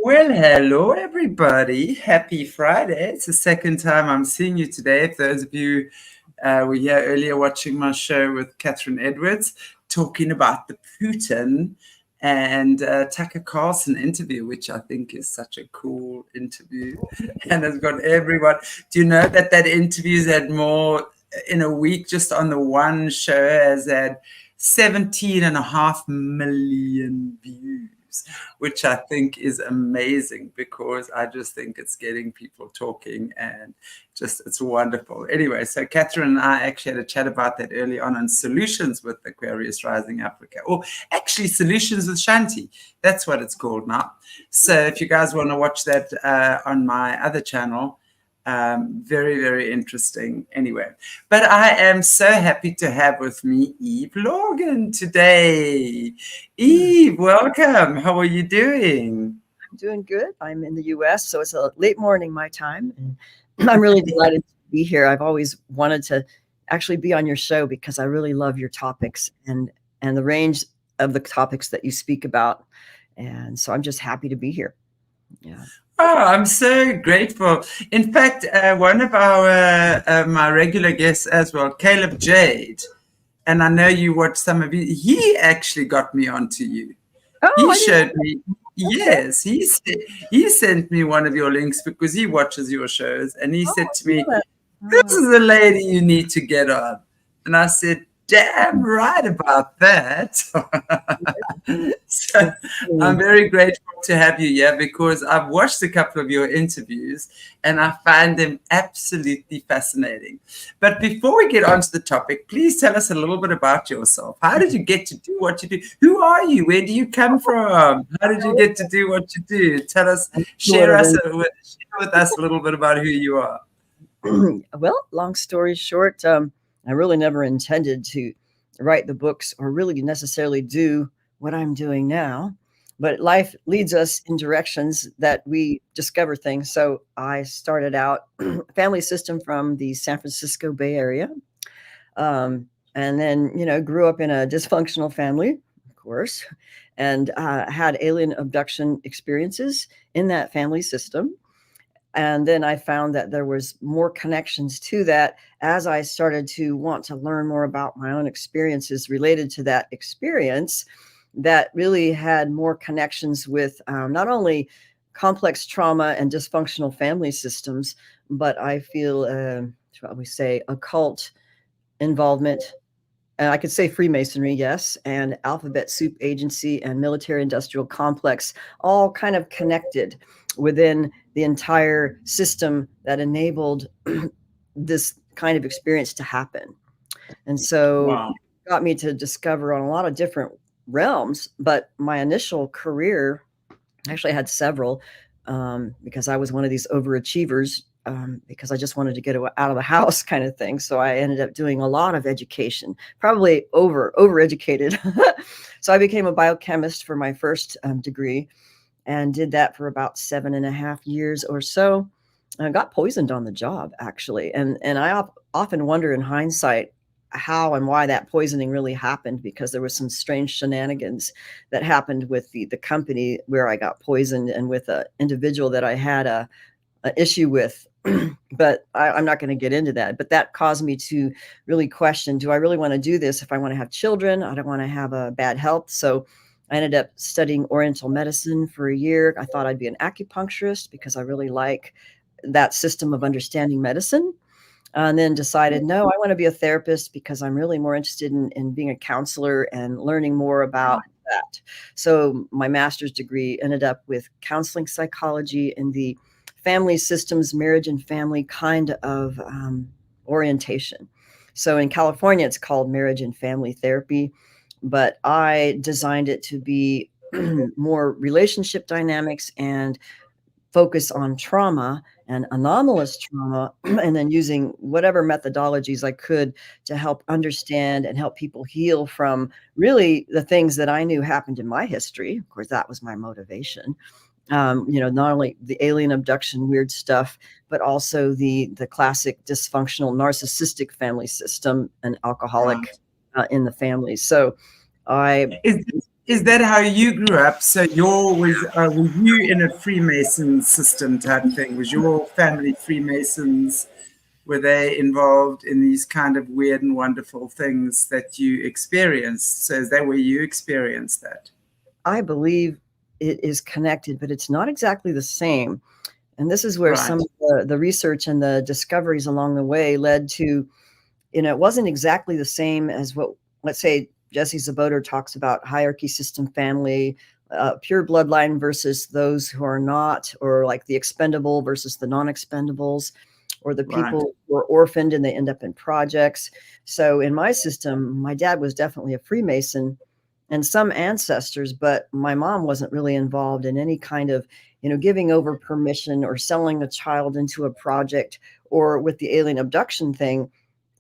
Well, hello everybody. Happy Friday. It's the second time I'm seeing you today. For those of you were here earlier watching my show with Catherine Edwards, talking about the Putin and Tucker Carlson interview, which I think is such a cool interview. And has got everyone. Do you know that interview's had more in a week just on the one show has had 17.5 million views, which I think is amazing because I just think it's getting people talking and just it's wonderful. Anyway, so Catherine and I actually had a chat about that early on Solutions with Aquarius Rising Africa, or actually Solutions with Shanti. That's what it's called now. So if you guys want to watch that on my other channel, very, very interesting. Anyway, but I am so happy to have with me Eve Lorgen today. Eve, welcome. How are you doing? I'm doing good. I'm in the US, so it's a late morning my time, and I'm really delighted to be here. I've always wanted to actually be on your show because I really love your topics and the range of the topics that you speak about, and so I'm just happy to be here. Yeah. Oh, I'm so grateful. In fact, one of our my regular guests as well, Caleb Jade, and I know you watch some of it. He actually got me onto you. Oh, he showed me. Yes, he sent me one of your links because he watches your shows, and he said to me, "This is the lady you need to get on." And I said, "Damn right about that." So I'm very grateful to have you here because I've watched a couple of your interviews and I find them absolutely fascinating. But before we get on to the topic, please tell us a little bit about yourself. How did you get to do what you do? Who are you? Where do you come from? How did you get to do what you do? Tell us, share with us a little bit about who you are. Well, long story short, I really never intended to write the books or really necessarily do what I'm doing now, but life leads us in directions that we discover things. So I started out family system from the San Francisco Bay Area, and then grew up in a dysfunctional family, of course, and had alien abduction experiences in that family system. And then I found that there was more connections to that as I started to want to learn more about my own experiences related to that experience that really had more connections with not only complex trauma and dysfunctional family systems, but I feel, shall we say, occult involvement. And I could say Freemasonry, yes, and alphabet soup agency and military industrial complex, all kind of connected within the entire system that enabled this kind of experience to happen. And so it got me to discover on a lot of different realms, but my initial career, actually I had several, because I was one of these overachievers, because I just wanted to get out of the house kind of thing. So I ended up doing a lot of education, probably overeducated. So I became a biochemist for my first degree and did that for about 7.5 years or so. I got poisoned on the job, actually. And I often wonder in hindsight how and why that poisoning really happened, because there was some strange shenanigans that happened with the company where I got poisoned and with an individual that I had an issue with. But I'm not going to get into that. But that caused me to really question, do I really want to do this if I want to have children? I don't want to have a bad health. So I ended up studying Oriental medicine for a year. I thought I'd be an acupuncturist because I really like that system of understanding medicine. And then decided, no, I want to be a therapist because I'm really more interested in being a counselor and learning more about that. So my master's degree ended up with counseling psychology in the family systems, marriage and family kind of orientation. So in California, it's called marriage and family therapy, but I designed it to be more relationship dynamics and focus on trauma and anomalous trauma, and then using whatever methodologies I could to help understand and help people heal from really the things that I knew happened in my history. Of course, that was my motivation. Not only the alien abduction, weird stuff, but also the classic dysfunctional narcissistic family system and alcoholic in the family. So Is that how you grew up? So were you in a Freemason system type thing? Was your family Freemasons? Were they involved in these kind of weird and wonderful things that you experienced? So is that where you experienced that? I believe it is connected, but it's not exactly the same. And this is where Right. some of the research and the discoveries along the way led to, it wasn't exactly the same as what, let's say, Jesse Zaboter talks about hierarchy system family, pure bloodline versus those who are not, or like the expendable versus the non-expendables, or the people Right. who are orphaned and they end up in projects. So in my system, my dad was definitely a Freemason and some ancestors, but my mom wasn't really involved in any kind of, giving over permission or selling a child into a project, or with the alien abduction thing.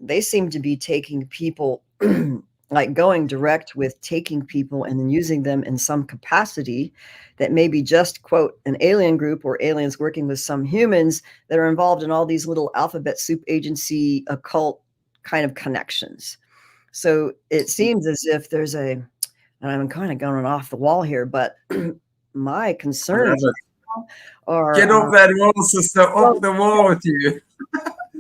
They seem to be taking people like going direct with taking people and then using them in some capacity that may be just, quote, an alien group or aliens working with some humans that are involved in all these little alphabet soup agency occult kind of connections. So it seems as if there's and I'm kind of going off the wall here, but my I love concerns it. are Get off that wall, sister. Off the wall with you.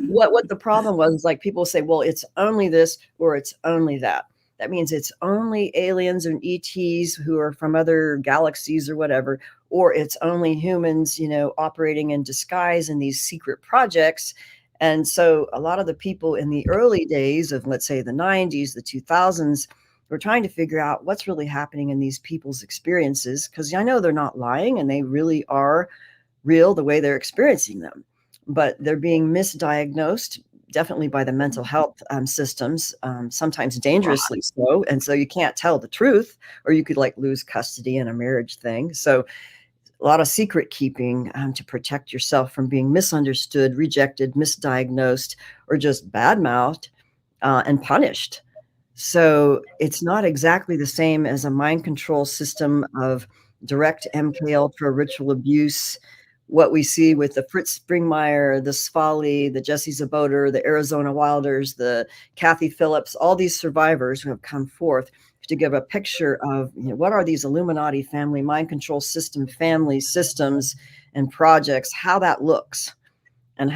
what the problem was is like people say, well, it's only this or it's only that. That means it's only aliens and ETs who are from other galaxies or whatever, or it's only humans, operating in disguise in these secret projects. And so a lot of the people in the early days of, let's say, the 90s, the 2000s, were trying to figure out what's really happening in these people's experiences, because I know they're not lying and they really are real the way they're experiencing them, but they're being misdiagnosed definitely by the mental health systems, sometimes dangerously so. And so you can't tell the truth, or you could like lose custody in a marriage thing. So a lot of secret keeping to protect yourself from being misunderstood, rejected, misdiagnosed, or just badmouthed and punished. So it's not exactly the same as a mind control system of direct MK Ultra ritual abuse, what we see with the Fritz Springmeier, the Svali, the Jesse Zaboter, the Arizona Wilders, the Kathy Phillips, all these survivors who have come forth to give a picture of what are these Illuminati family mind control system, family systems and projects, how that looks, and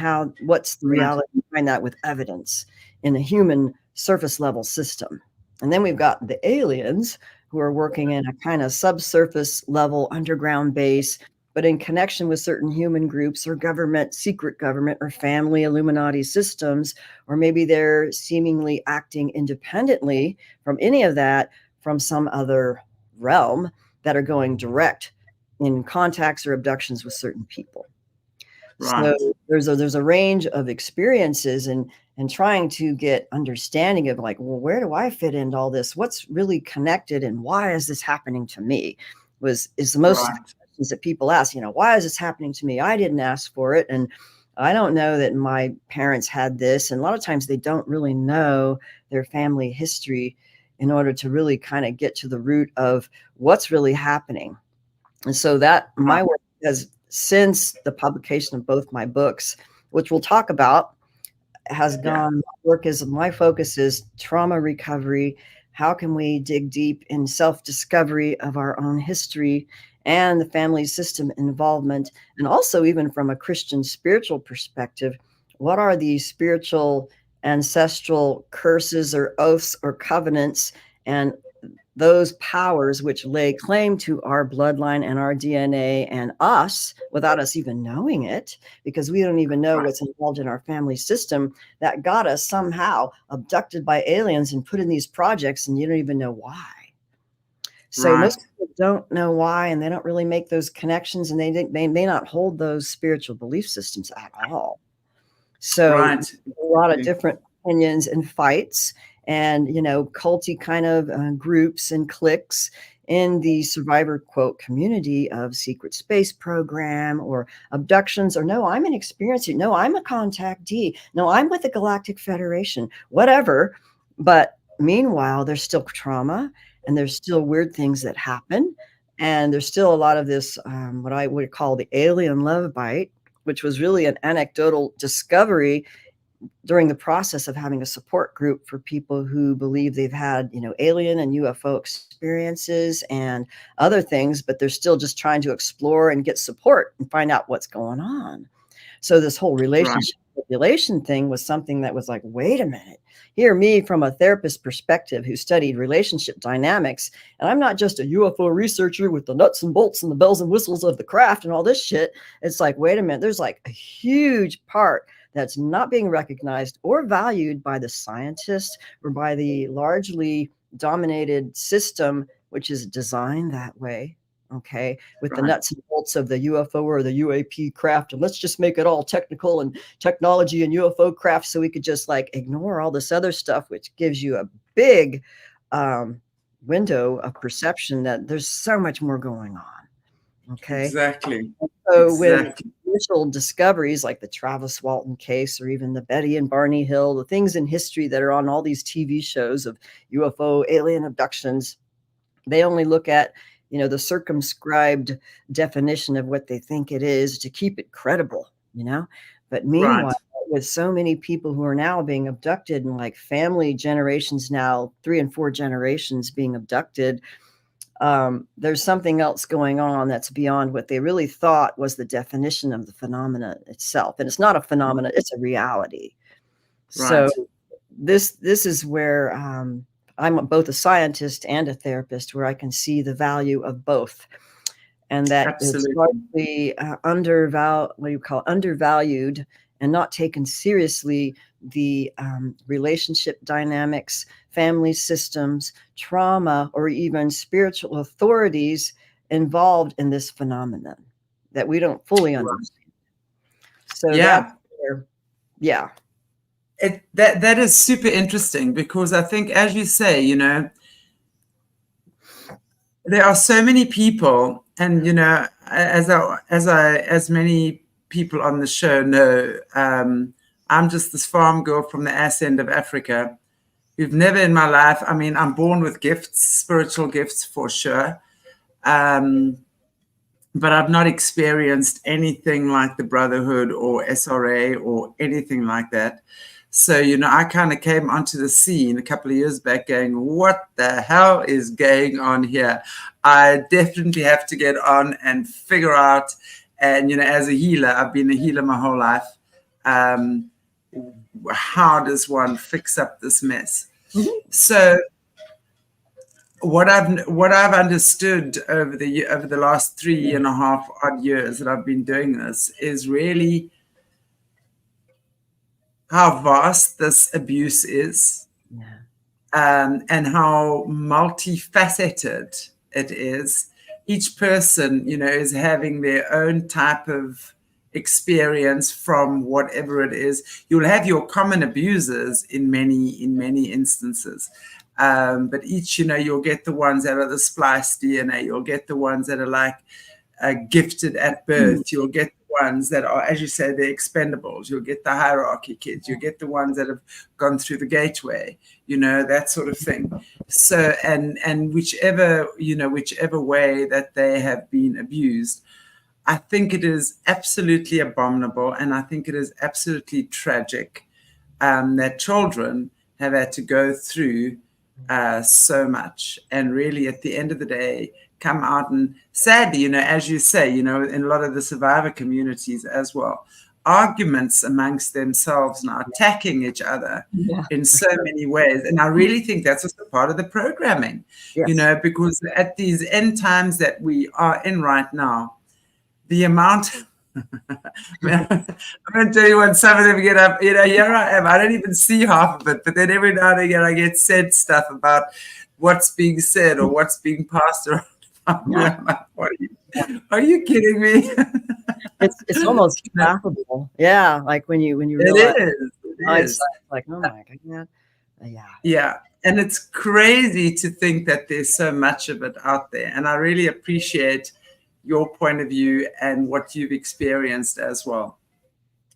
what's the reality behind that with evidence in a human surface level system. And then we've got the aliens who are working in a kind of subsurface level underground base, but in connection with certain human groups or government, secret government or family Illuminati systems, or maybe they're seemingly acting independently from any of that, from some other realm, that are going direct in contacts or abductions with certain people. Right. So there's a range of experiences and trying to get understanding of like, well, where do I fit into all this? What's really connected and why is this happening to me? Is the most questions that people ask, why is this happening to me? I didn't ask for it. And I don't know that my parents had this. And a lot of times they don't really know their family history in order to really kind of get to the root of what's really happening. And so that my work has, since the publication of both my books, which we'll talk about, has gone, my focus is trauma recovery. How can we dig deep in self-discovery of our own history and the family system involvement? And also, even from a Christian spiritual perspective, what are the spiritual ancestral curses or oaths or covenants and those powers which lay claim to our bloodline and our DNA and us without us even knowing it, because we don't even know what's involved in our family system, that got us somehow abducted by aliens and put in these projects, and you don't even know why. So most people don't know why, and they don't really make those connections, and they may not hold those spiritual belief systems at all. So a lot of different opinions and fights and, culty kind of groups and cliques in the survivor quote community of secret space program or abductions, or no, I'm an experiencer. No, I'm a contactee. No, I'm with the Galactic Federation, whatever. But meanwhile, there's still trauma and there's still weird things that happen. And there's still a lot of this, what I would call the alien love bite, which was really an anecdotal discovery during the process of having a support group for people who believe they've had, alien and UFO experiences and other things, but they're still just trying to explore and get support and find out what's going on. So this whole relationship manipulation thing was something that was like, wait a minute. Here, me from a therapist perspective who studied relationship dynamics, and I'm not just a UFO researcher with the nuts and bolts and the bells and whistles of the craft and all this shit. It's like, wait a minute, there's like a huge part that's not being recognized or valued by the scientists or by the largely dominated system, which is designed that way. Okay, with the nuts and bolts of the UFO or the UAP craft, and let's just make it all technical and technology and UFO craft, so we could just like ignore all this other stuff, which gives you a big window of perception that there's so much more going on. Okay, exactly. So with initial discoveries like the Travis Walton case, or even the Betty and Barney Hill, the things in history that are on all these TV shows of UFO alien abductions, they only look at the circumscribed definition of what they think it is to keep it credible, But meanwhile, with so many people who are now being abducted, and like family generations now, 3 and 4 generations being abducted, there's something else going on that's beyond what they really thought was the definition of the phenomena itself. And it's not a phenomena, it's a reality. So this is where I'm both a scientist and a therapist, where I can see the value of both, and that it's largely undervalued and not taken seriously, the relationship dynamics, family systems, trauma, or even spiritual authorities involved in this phenomenon that we don't fully understand. So that is super interesting, because I think, as you say, there are so many people, and as many people on the show know, I'm just this farm girl from the ass end of Africa, who've never in my life, I'm born with gifts, spiritual gifts for sure, but I've not experienced anything like the Brotherhood or SRA or anything like that. So, I kind of came onto the scene a couple of years back going, what the hell is going on here? I definitely have to get on and figure out. And, as a healer, I've been a healer my whole life. How does one fix up this mess? Mm-hmm. So what I've understood over the last 3.5 odd years that I've been doing this is really how vast this abuse is, and how multifaceted it is. Each person, is having their own type of experience from whatever it is. You'll have your common abusers in many instances, but each, you'll get the ones that are the spliced DNA. You'll get the ones that are like gifted at birth. You'll get ones that are, as you say, the expendables. You'll get the hierarchy kids. You'll get the ones that have gone through the gateway, that sort of thing. So, and whichever way that they have been abused, I think it is absolutely abominable, and I think it is absolutely tragic that children have had to go through so much, and really at the end of the day come out, and sadly, as you say, in a lot of the survivor communities as well, arguments amongst themselves now, attacking each other in so many ways. And I really think that's also part of the programming, because at these end times that we are in right now, the amount I'm going to tell you when some of them get up, here I am. I don't even see half of it, but then every now and again I get said stuff about what's being said or what's being passed around. I'm like, are you kidding me? It's almost laughable. Yeah, like when you realize it is. Like, oh my God. Yeah. And it's crazy to think that there's so much of it out there. And I really appreciate your point of view and what you've experienced as well.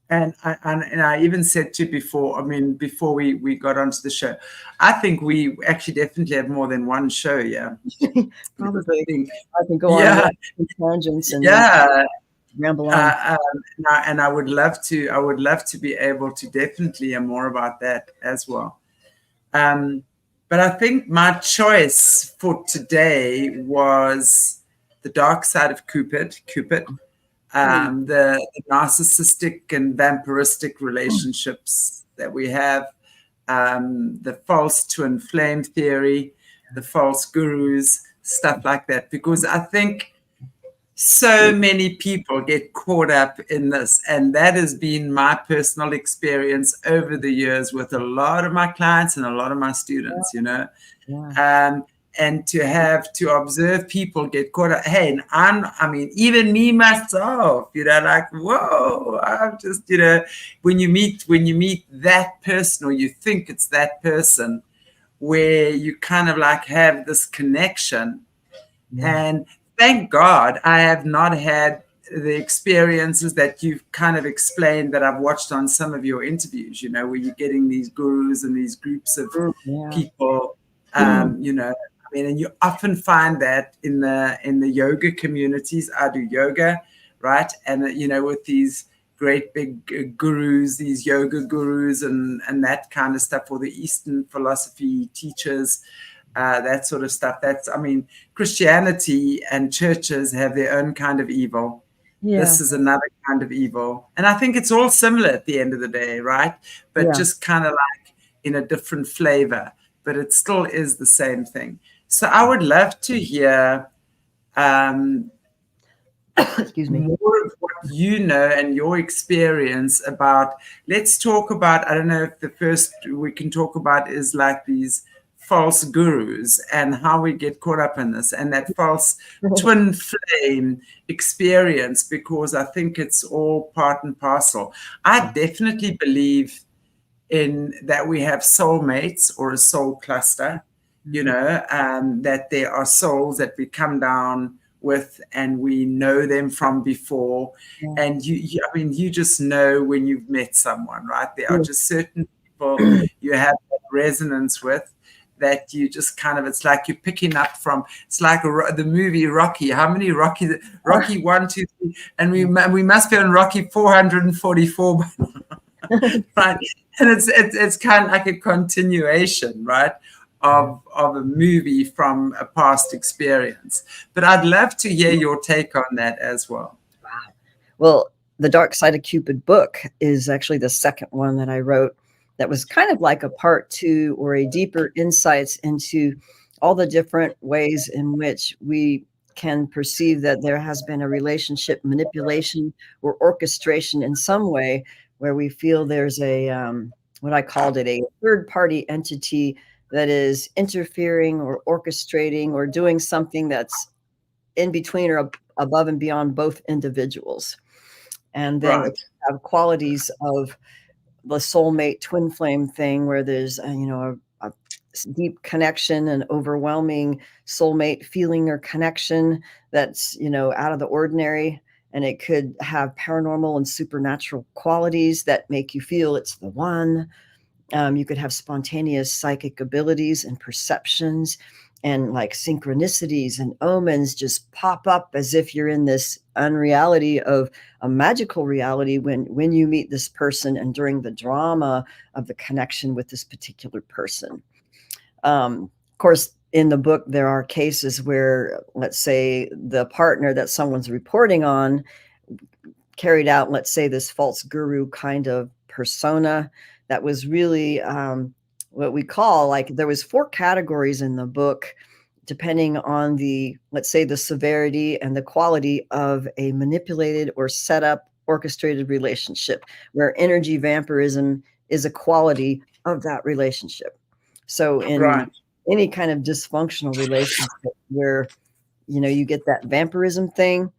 And I even said to you before, before we got onto the show, I think we actually definitely have more than one show, Probably. I can go on tangents. And ramble on. And I would love to be able to definitely hear more about that as well. But I think my choice for today was the dark side of Cupid, the narcissistic and vampiristic relationships that we have, the false twin flame theory, the false gurus, stuff like that, because I think so many people get caught up in this, and that has been my personal experience over the years with a lot of my clients and a lot of my students, you know. And to observe people get caught up. Hey, and I mean, even me myself, you know, like, whoa, I'm just, you know, when you meet that person, or you think it's that person, where you kind of like have this connection. And thank God I have not had the experiences that you've kind of explained that I've watched on some of your interviews, you know, where you're getting these gurus and these groups of people, you know. I mean, and you often find that in the yoga communities. I do yoga, right? And, you know, with these great big gurus, these yoga gurus and that kind of stuff, or the Eastern philosophy teachers, that sort of stuff. I mean, Christianity and churches have their own kind of evil. This is another kind of evil. And I think it's all similar at the end of the day, right? But just kind of like in a different flavor, but it still is the same thing. So I would love to hear excuse me, more of what you know and your experience about. Let's talk about, I don't know if the first we can talk about is like these false gurus and how we get caught up in this, and that false twin flame experience, because I think it's all part and parcel. I definitely believe in that we have soulmates or a soul cluster, you know, that there are souls that we come down with and we know them from before. And I mean, you just know when you've met someone, right? There are just certain people you have resonance with, that you just kind of, it's like you're picking up from, it's like the movie Rocky. How many Rocky 1, 2, 3, and we must be on Rocky 444 right? And it's kind of like a continuation, right, of a movie from a past experience. But I'd love to hear your take on that as well. Wow. Well, the Dark Side of Cupid book is actually the second one that I wrote, that was kind of like a part 2 or a deeper insights into all the different ways in which we can perceive that there has been a relationship manipulation or orchestration in some way, where we feel there's a what I called it, a third party entity that is interfering or orchestrating or doing something that's in between or above and beyond both individuals. And then it have qualities of the soulmate twin flame thing, where there's you know, a deep connection and overwhelming soulmate feeling or connection that's, you know, out of the ordinary. And it could have paranormal and supernatural qualities that make you feel it's the one. You could have spontaneous psychic abilities and perceptions, and like synchronicities and omens just pop up as if you're in this unreality of a magical reality when you meet this person and during the drama of the connection with this particular person. Of course, in the book, there are cases where, let's say, the partner that someone's reporting on carried out, let's say, this false guru kind of persona that was really what we call, like, there was 4 categories in the book, depending on the, let's say, the severity and the quality of a manipulated or set up orchestrated relationship, where energy vampirism is a quality of that relationship. So in any kind of dysfunctional relationship where, you know, you get that vampirism thing,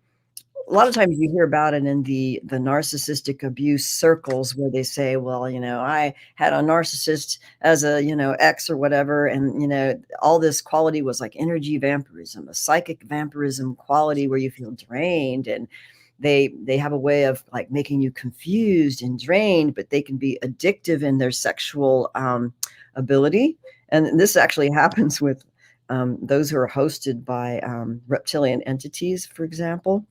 a lot of times you hear about it in the narcissistic abuse circles, where they say, well, you know, I had a narcissist as a, you know, ex or whatever. And, you know, all this quality was like energy vampirism, a psychic vampirism quality where you feel drained, and they have a way of like making you confused and drained, but they can be addictive in their sexual ability. And this actually happens with those who are hosted by reptilian entities, for example.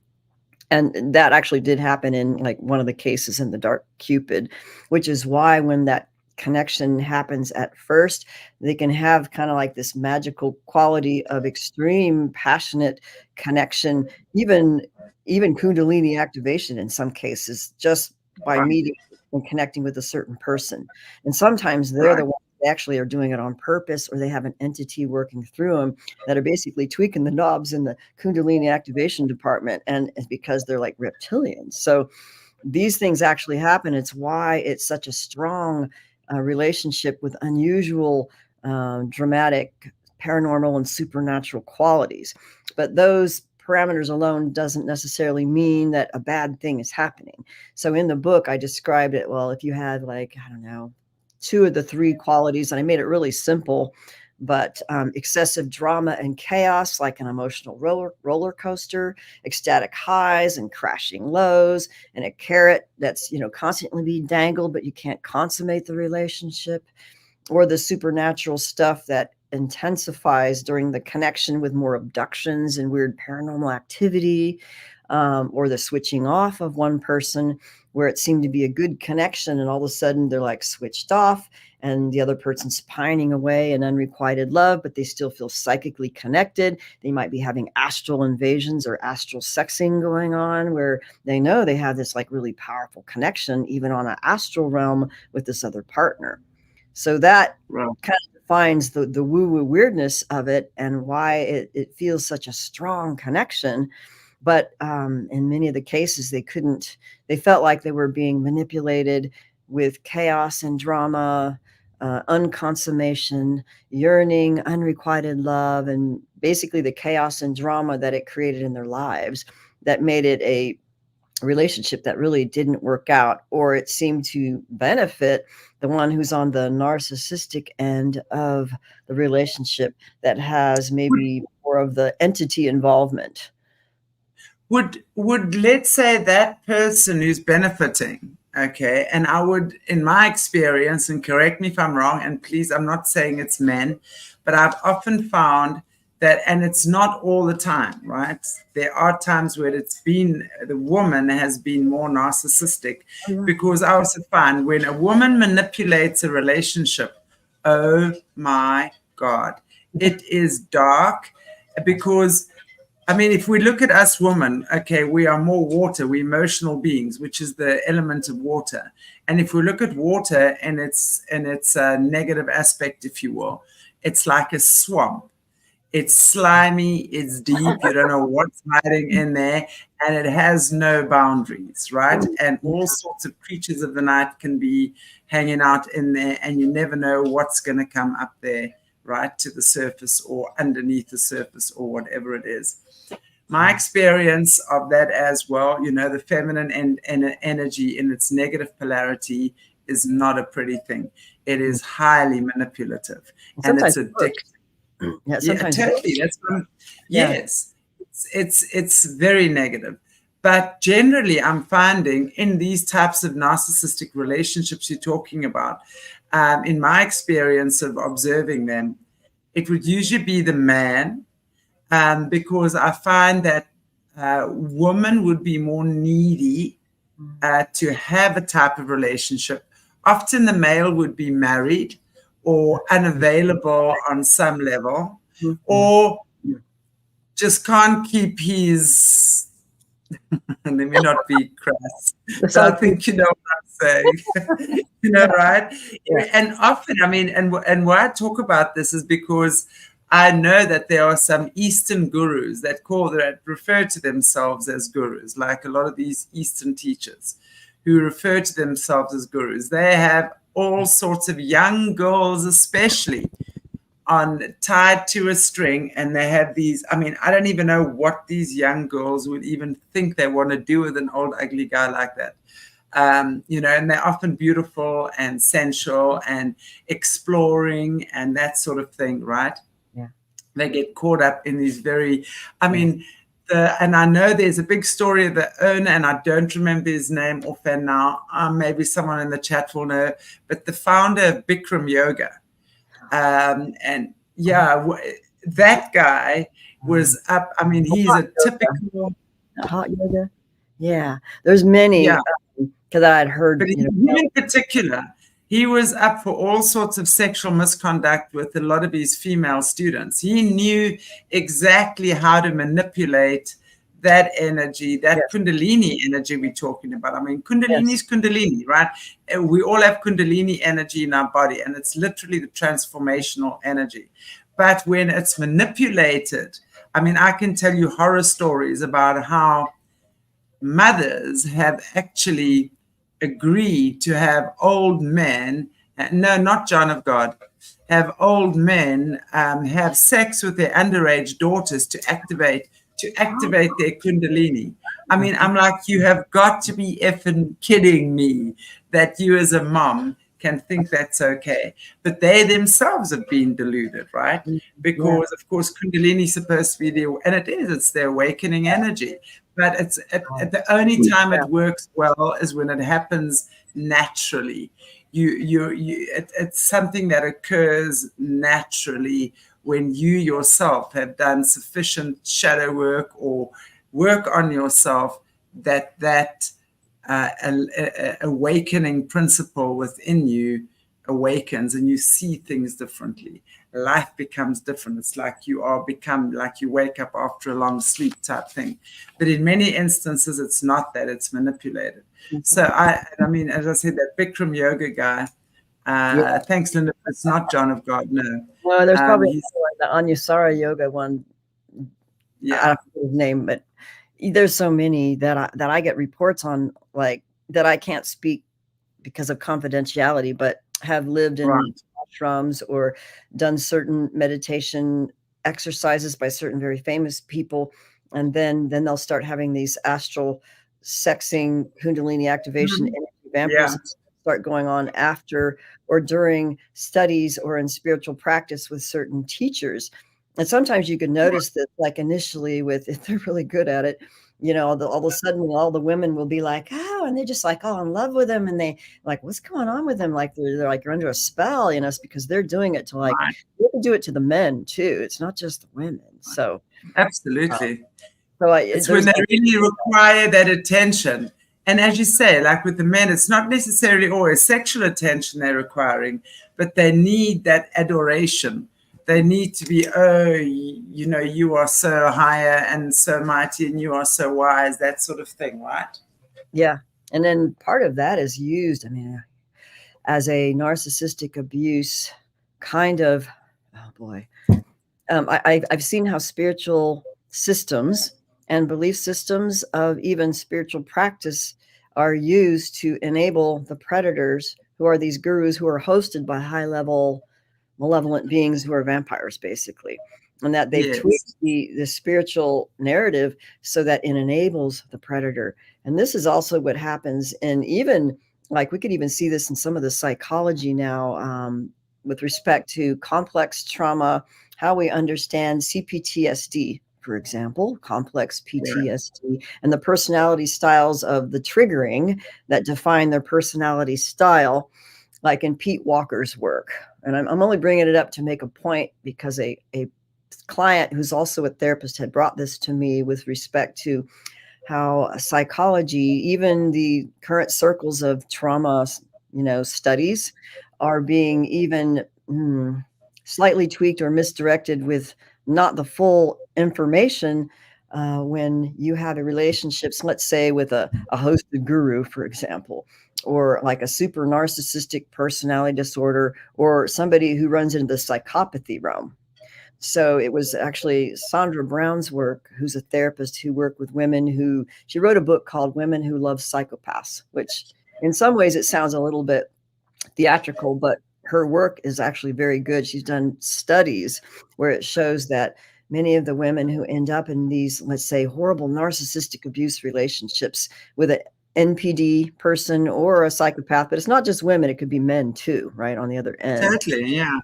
And that actually did happen in like one of the cases in the Dark Cupid, which is why when that connection happens at first, they can have kind of like this magical quality of extreme passionate connection, even kundalini activation in some cases, just by Right. meeting and connecting with a certain person. And sometimes they're Right. the ones that actually are doing it on purpose, or they have an entity working through them that are basically tweaking the knobs in the kundalini activation department, and it's because they're like reptilians. So these things actually happen. It's why it's such a strong relationship with unusual, dramatic, paranormal, and supernatural qualities. But those parameters alone doesn't necessarily mean that a bad thing is happening. So in the book, I described it, well, if you had like, I don't know, 2 of the 3 qualities, and I made it really simple, but excessive drama and chaos, like an emotional roller coaster, ecstatic highs and crashing lows, and a carrot that's, constantly being dangled, but you can't consummate the relationship, or the supernatural stuff that intensifies during the connection with more abductions and weird paranormal activity, or the switching off of one person where it seemed to be a good connection and all of a sudden they're like switched off and the other person's pining away in unrequited love, but they still feel psychically connected. They might be having astral invasions or astral sexing going on where they know they have this like really powerful connection, even on an astral realm with this other partner. So that Right. kind of defines the woo-woo weirdness of it and why it feels such a strong connection. But in many of the cases, they felt like they were being manipulated with chaos and drama, unconsummation, yearning, unrequited love, and basically the chaos and drama that it created in their lives that made it a relationship that really didn't work out, or it seemed to benefit the one who's on the narcissistic end of the relationship that has maybe more of the entity involvement. Would let's say that person who's benefiting, okay, and I would, in my experience, and correct me if I'm wrong, and please, I'm not saying it's men, but I've often found that, and it's not all the time, right? There are times where it's been the woman has been more narcissistic, because I also find when a woman manipulates a relationship, oh my God, it is dark, because I mean, if we look at us women, okay, we are more water, we're emotional beings, which is the element of water. And if we look at water and its negative aspect, if you will, it's like a swamp. It's slimy, it's deep, you don't know what's hiding in there, and it has no boundaries, right? And all sorts of creatures of the night can be hanging out in there, and you never know what's going to come up there, right, to the surface or underneath the surface or whatever it is. My experience of that as well, the feminine and energy in its negative polarity is not a pretty thing. It is highly manipulative, and it's addictive. Yeah, sometimes totally. That's yes, it's very negative. But generally, I'm finding in these types of narcissistic relationships you're talking about, in my experience of observing them, it would usually be the man, because I find that women would be more needy to have a type of relationship. Often the male would be married or unavailable on some level, or just can't keep his, let me not be crass, but I think you know what I'm saying, right? Yeah. And often, I mean, and why I talk about this is because I know that there are some Eastern gurus that refer to themselves as gurus, like a lot of these Eastern teachers who refer to themselves as gurus. They have all sorts of young girls, especially, tied to a string, and they have these. I mean, I don't even know what these young girls would even think they want to do with an old ugly guy like that. And they're often beautiful and sensual and exploring and that sort of thing, right? Yeah. They get caught up in these very, I mean, and I know there's a big story of the owner, and I don't remember his name offhand now. Maybe someone in the chat will know, but the founder of Bikram Yoga. And yeah, that guy was up. I mean, he's a typical hot yoga. Yeah. There's many, Yeah. because I had heard, But him in particular, he was up for all sorts of sexual misconduct with a lot of his female students. He knew exactly how to manipulate that energy, that Kundalini energy we're talking about. I mean, Kundalini is Kundalini, right? We all have Kundalini energy in our body, and it's literally the transformational energy. But when it's manipulated, I mean, I can tell you horror stories about how mothers have actually agreed to have old men, no, not John of God, have old men have sex with their underage daughters to activate their Kundalini. I mean, I'm like, you have got to be effing kidding me that you as a mom can think that's okay. But they themselves have been deluded, right? Because, of course, Kundalini is supposed to be and it's the awakening energy. But it's the only time it works well is when it happens naturally. It's something that occurs naturally when you yourself have done sufficient shadow work or work on yourself, that awakening principle within you awakens and you see things differently. Life becomes different. It's like you wake up after a long sleep type thing. But in many instances, it's not that, it's manipulated. So I mean, as I said, that Bikram yoga guy, thanks, Linda. It's not John of God, no. Well, there's probably the Anusara yoga one. Yeah. I don't know his name, but there's so many that I get reports on, like, that I can't speak because of confidentiality, but have lived in ashrams or done certain meditation exercises by certain very famous people. And then they'll start having these astral sexing Kundalini activation energy vampirisms start going on after or during studies or in spiritual practice with certain teachers. And sometimes you can notice that, like, initially if they're really good at it, all of a sudden all the women will be like, oh, and they're just like, oh, in love with them. And they like, what's going on with them? Like, they're like, you're under a spell, it's because they're doing it to, like, you can do it to the men too. It's not just the women. So absolutely. It's when they really require that attention. And as you say, like with the men, it's not necessarily always sexual attention they're requiring, but they need that adoration. They need to be, oh, you are so higher and so mighty and you are so wise, that sort of thing, right? Yeah. And then part of that is used, I mean, as a narcissistic abuse kind of, oh boy. I've seen how spiritual systems and belief systems of even spiritual practice are used to enable the predators, who are these gurus who are hosted by high-level malevolent beings who are vampires, basically, and that they've tweaked the spiritual narrative so that it enables the predator. And this is also what happens in, even like, we could even see this in some of the psychology now, with respect to complex trauma, how we understand CPTSD, for example, complex PTSD, and the personality styles of the triggering that define their personality style, like in Pete Walker's work. And I'm only bringing it up to make a point because a client who's also a therapist had brought this to me with respect to how psychology, even the current circles of trauma, studies, are being even slightly tweaked or misdirected with not the full information when you have a relationships, let's say, with a hosted guru, for example, or like a super narcissistic personality disorder, or somebody who runs into the psychopathy realm. So it was actually Sandra Brown's work, who's a therapist who worked with women she wrote a book called Women Who Love Psychopaths, which in some ways it sounds a little bit theatrical, but her work is actually very good. She's done studies where it shows that many of the women who end up in these, let's say, horrible narcissistic abuse relationships with an NPD person or a psychopath, but it's not just women, it could be men too, right, on the other end. Exactly, yeah.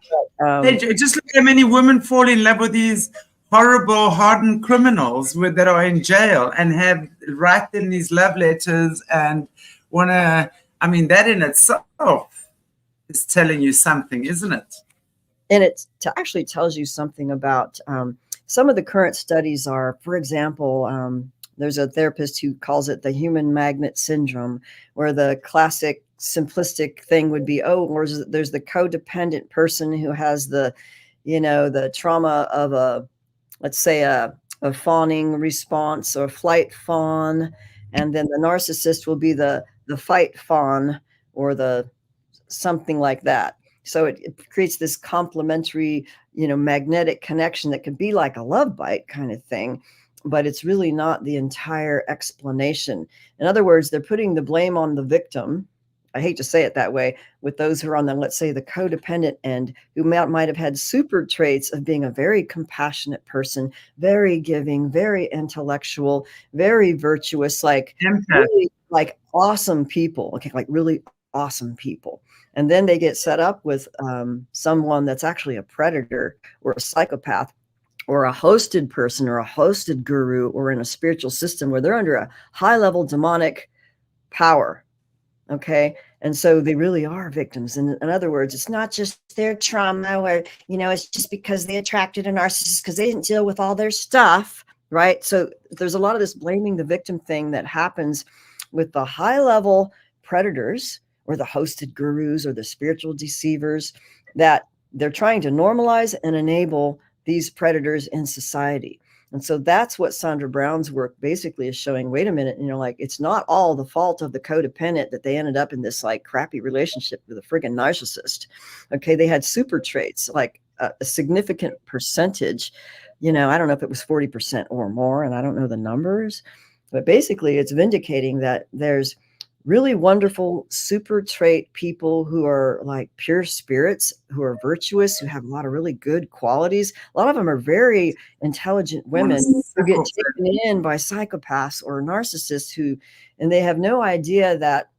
Hey, just look how many women fall in love with these horrible, hardened criminals that are in jail and have write them these love letters and want to, I mean, that in itself is telling you something, isn't it? And it actually tells you something about some of the current studies are, for example, There's a therapist who calls it the human magnet syndrome, where the classic simplistic thing would be, oh, there's the codependent person who has the, the trauma of let's say a fawning response or flight fawn. And then the narcissist will be the fight fawn or the something like that. So it creates this complementary, magnetic connection that could be like a love bite kind of thing, but it's really not the entire explanation. In other words, they're putting the blame on the victim. I hate to say it that way, with those who are on the, let's say, the codependent end, who might have had super traits of being a very compassionate person, very giving, very intellectual, very virtuous, like really, like awesome people, okay, like really awesome people. And then they get set up with someone that's actually a predator or a psychopath or a hosted person or a hosted guru or in a spiritual system where they're under a high-level demonic power. Okay. And so they really are victims. And in other words, it's not just their trauma where, it's just because they attracted a narcissist because they didn't deal with all their stuff. Right. So there's a lot of this blaming the victim thing that happens with the high-level predators or the hosted gurus or the spiritual deceivers, that they're trying to normalize and enable these predators in society. And so that's what Sandra Brown's work basically is showing. Wait a minute, like it's not all the fault of the codependent that they ended up in this like crappy relationship with a friggin' narcissist. Okay, they had super traits, like a significant percentage. I don't know if it was 40% or more, and I don't know the numbers, but basically it's vindicating that there's really wonderful super trait people who are like pure spirits, who are virtuous, who have a lot of really good qualities. A lot of them are very intelligent women who get taken in by psychopaths or narcissists and they have no idea that,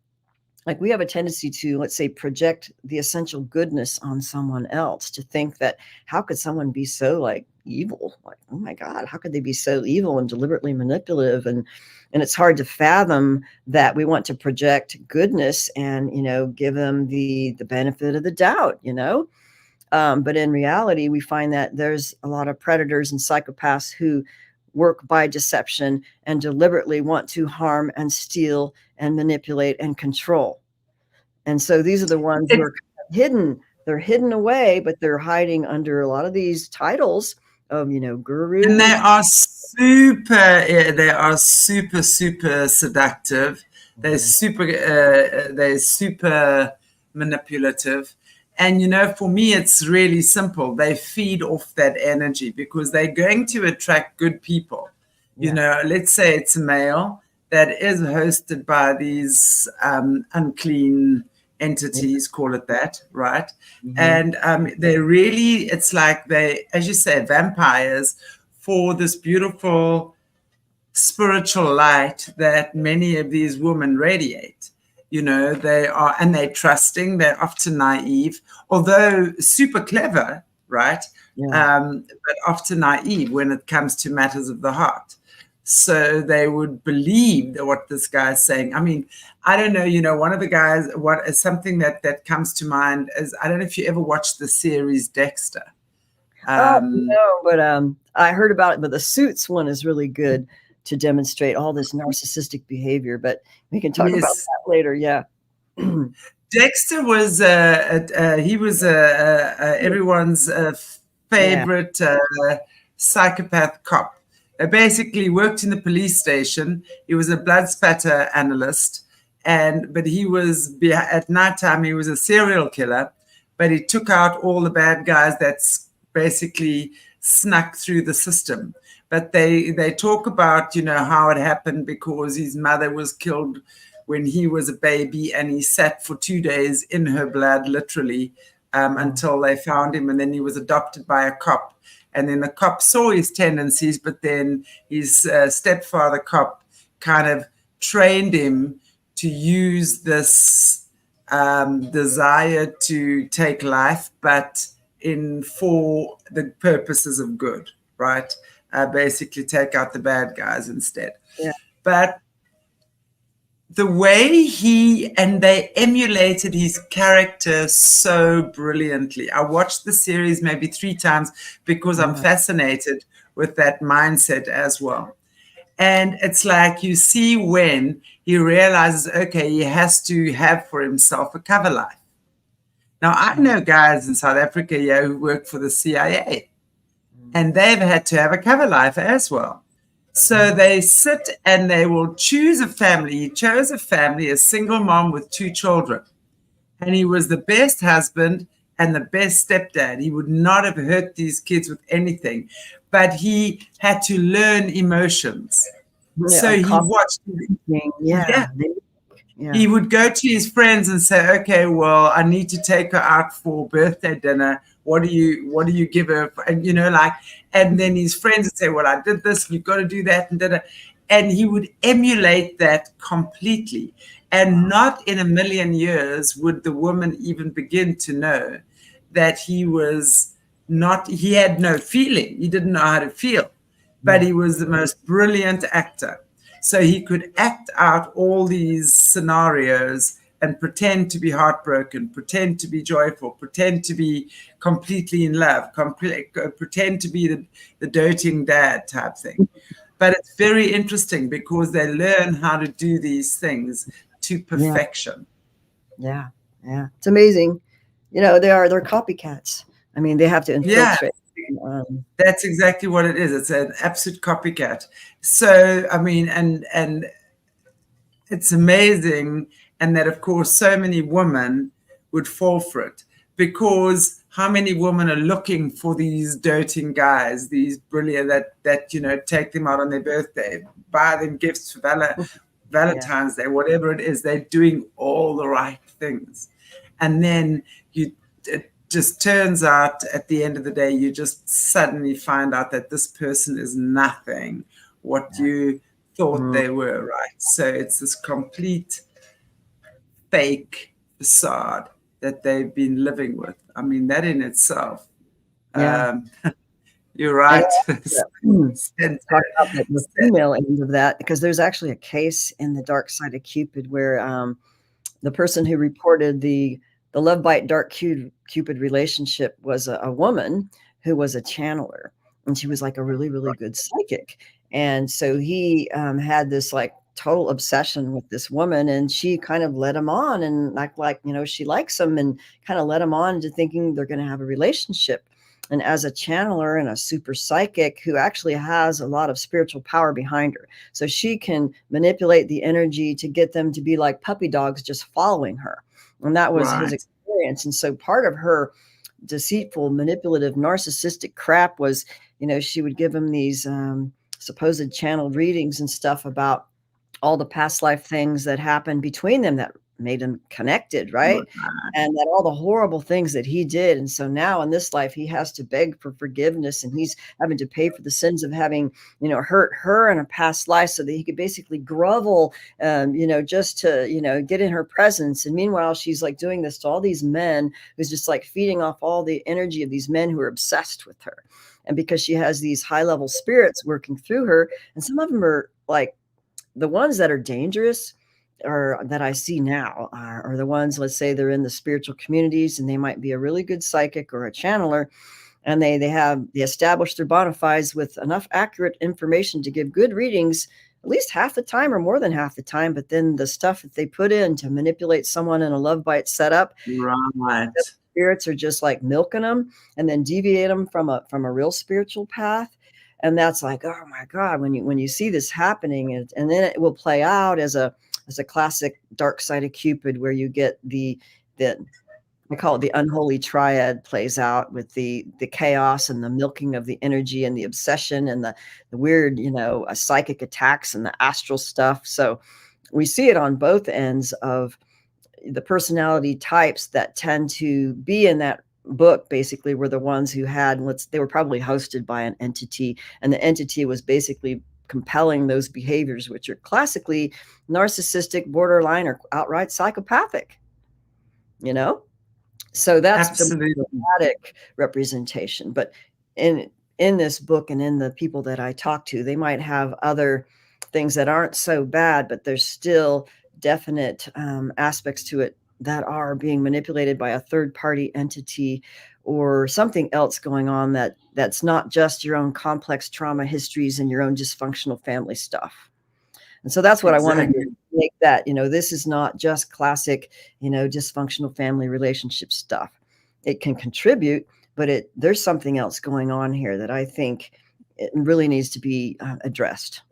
like, we have a tendency to, let's say, project the essential goodness on someone else, to think that how could someone be so like evil? Like, oh my God, how could they be so evil and deliberately manipulative? And it's hard to fathom that we want to project goodness and, give them the benefit of the doubt, But in reality, we find that there's a lot of predators and psychopaths who work by deception and deliberately want to harm and steal and manipulate and control. And so these are the ones who are hidden. They're hidden away, but they're hiding under a lot of these titles of, guru. And they are super, super seductive. They're super manipulative. And, for me, it's really simple. They feed off that energy because they're going to attract good people. Let's say it's a male that is hosted by these unclean entities, call it that, right? And it's like they, as you say, vampires for this beautiful spiritual light that many of these women radiate. They are, and they're trusting, they're often naive, although super clever, right? But often naive when it comes to matters of the heart. So they would believe that what this guy is saying. I mean, I don't know, one of the guys, what is something that comes to mind is, I don't know if you ever watched the series Dexter. No, but I heard about it, but the Suits one is really good to demonstrate all this narcissistic behavior, but we can talk about that later. Yeah. Dexter was, he was everyone's favorite psychopath cop. Basically worked in the police station. He was a blood spatter analyst, but he was, at nighttime, he was a serial killer, but he took out all the bad guys that's basically snuck through the system. But they talk about, how it happened because his mother was killed when he was a baby, and he sat for 2 days in her blood, literally, until they found him, and then he was adopted by a cop. And then the cop saw his tendencies, but then his stepfather cop kind of trained him to use this desire to take life, but for the purposes of good, right? Basically take out the bad guys instead. Yeah. But the way they emulated his character so brilliantly. I watched the series maybe 3 times because I'm fascinated with that mindset as well. And it's like you see when he realizes, okay, he has to have for himself a cover life. Now, I know guys in South Africa who work for the CIA, and they've had to have a cover life as well. So they sit and they will choose a family. He chose a family, a single mom with 2 children. And he was the best husband and the best stepdad. He would not have hurt these kids with anything, but he had to learn emotions. So he watched. Yeah. He would go to his friends and say, okay, well, I need to take her out for birthday dinner. What do you give her? And, and then his friends would say, well, I did this, you've got to do that. And he would emulate that completely. And not in a million years would the woman even begin to know that he had no feeling. He didn't know how to feel, but he was the most brilliant actor. So he could act out all these scenarios and pretend to be heartbroken, pretend to be joyful, pretend to be completely in love, pretend to be the doting dad type thing. But it's very interesting because they learn how to do these things to perfection. Yeah. It's amazing. They're copycats. I mean, they have to infiltrate. That's exactly what it is. It's an absolute copycat. So, I mean, and it's amazing. And that, of course, so many women would fall for it, because how many women are looking for these doting guys, these brilliant that take them out on their birthday, buy them gifts for Valentine's Day, whatever it is. They're doing all the right things. And then it just turns out at the end of the day, you just suddenly find out that this person is nothing what you thought they were, right? So it's this complete fake facade that they've been living with. I mean, that in itself, you're right. Talk about the female end of that, because there's actually a case in the Dark Side of Cupid where the person who reported the love bite dark Cupid relationship was a woman who was a channeler, and she was like a really, really good psychic. And so he had this like total obsession with this woman, and she kind of led him on and act like, she likes him, and kind of led him on into thinking they're going to have a relationship. And as a channeler and a super psychic who actually has a lot of spiritual power behind her, so she can manipulate the energy to get them to be like puppy dogs just following her. And that was his experience. And so part of her deceitful, manipulative, narcissistic crap was, she would give him these supposed channeled readings and stuff about all the past life things that happened between them that made them connected, right? And that all the horrible things that he did. And so now in this life, he has to beg for forgiveness, and he's having to pay for the sins of having, hurt her in a past life, so that he could basically grovel, just to, get in her presence. And meanwhile, she's like doing this to all these men, who's just like feeding off all the energy of these men who are obsessed with her. And because she has these high level spirits working through her, and some of them are like the ones that are dangerous, or that I see now, are the ones, let's say they're in the spiritual communities and they might be a really good psychic or a channeler, and they establish their bona fides with enough accurate information to give good readings at least half the time or more than half the time. But then the stuff that they put in to manipulate someone in a love bite setup, the spirits are just like milking them and then deviate them from a real spiritual path. And that's like, oh my God, when you see this happening, and then it will play out as a classic Dark Side of Cupid, where you get the I call it the unholy triad plays out with the chaos and the milking of the energy and the obsession and the weird, psychic attacks and the astral stuff. So we see it on both ends of the personality types that tend to be in that book. Basically were the ones who they were probably hosted by an entity, and the entity was basically compelling those behaviors, which are classically narcissistic, borderline, or outright psychopathic, so that's Absolutely. the dramatic representation. But in this book, and in the people that I talk to, they might have other things that aren't so bad, but there's still definite aspects to it that are being manipulated by a third party entity or something else going on that's not just your own complex trauma histories and your own dysfunctional family stuff. And so that's what I wanted to make that, this is not just classic, dysfunctional family relationship stuff. It can contribute, but there's something else going on here that I think it really needs to be addressed.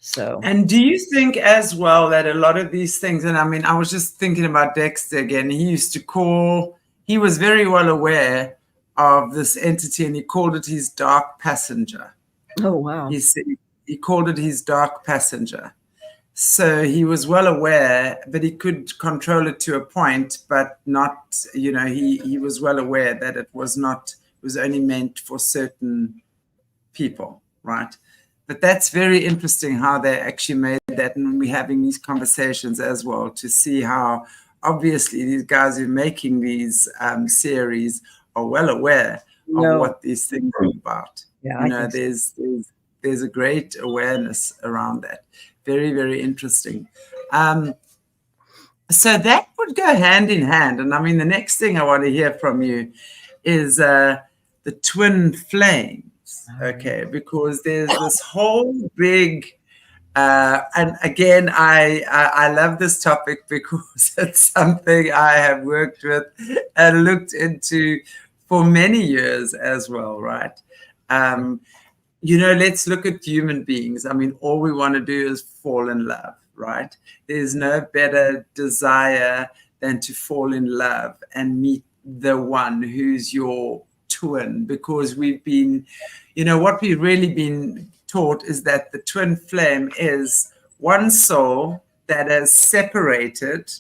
So, and do you think as well that a lot of these things, and I mean, I was just thinking about Dexter again. He was very well aware of this entity, and he called it his dark passenger. Oh, wow. He called it his dark passenger. So he was well aware, but he could control it to a point, but not, he was well aware that it was only meant for certain people, right? But that's very interesting how they actually made that, and we're having these conversations as well to see how obviously these guys who are making these series are well aware of what these things are about. Yeah, there's a great awareness around that. Very, very interesting. So that would go hand in hand. And I mean, the next thing I want to hear from you is the twin flames. Okay, because there's this whole big, and again, I love this topic because it's something I have worked with and looked into for many years as well, right? Let's look at human beings. I mean, all we want to do is fall in love, right? There's no better desire than to fall in love and meet the one who's your twin, because we've been, what we've really been taught is that the twin flame is one soul that has separated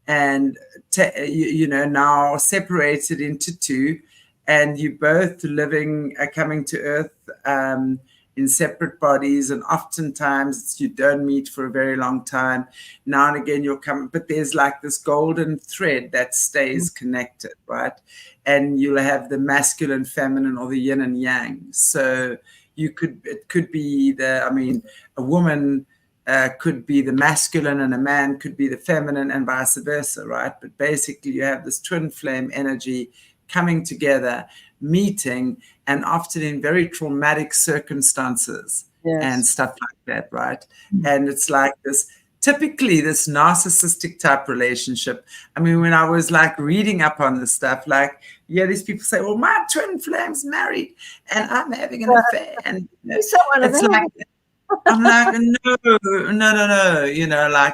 and, now separated into two, and you both coming to Earth in separate bodies, and oftentimes you don't meet for a very long time. Now and again you'll come, but there's like this golden thread that stays connected, right? And you'll have the masculine, feminine, or the yin and yang. So it could be a woman could be the masculine and a man could be the feminine, and vice versa, right? But basically you have this twin flame energy coming together, meeting, and often in very traumatic circumstances and stuff like that, right? And it's like typically this narcissistic type relationship. I mean, when I was like reading up on this stuff, these people say, well, my twin flame's married and I'm having an affair. And it's like, I'm like, no,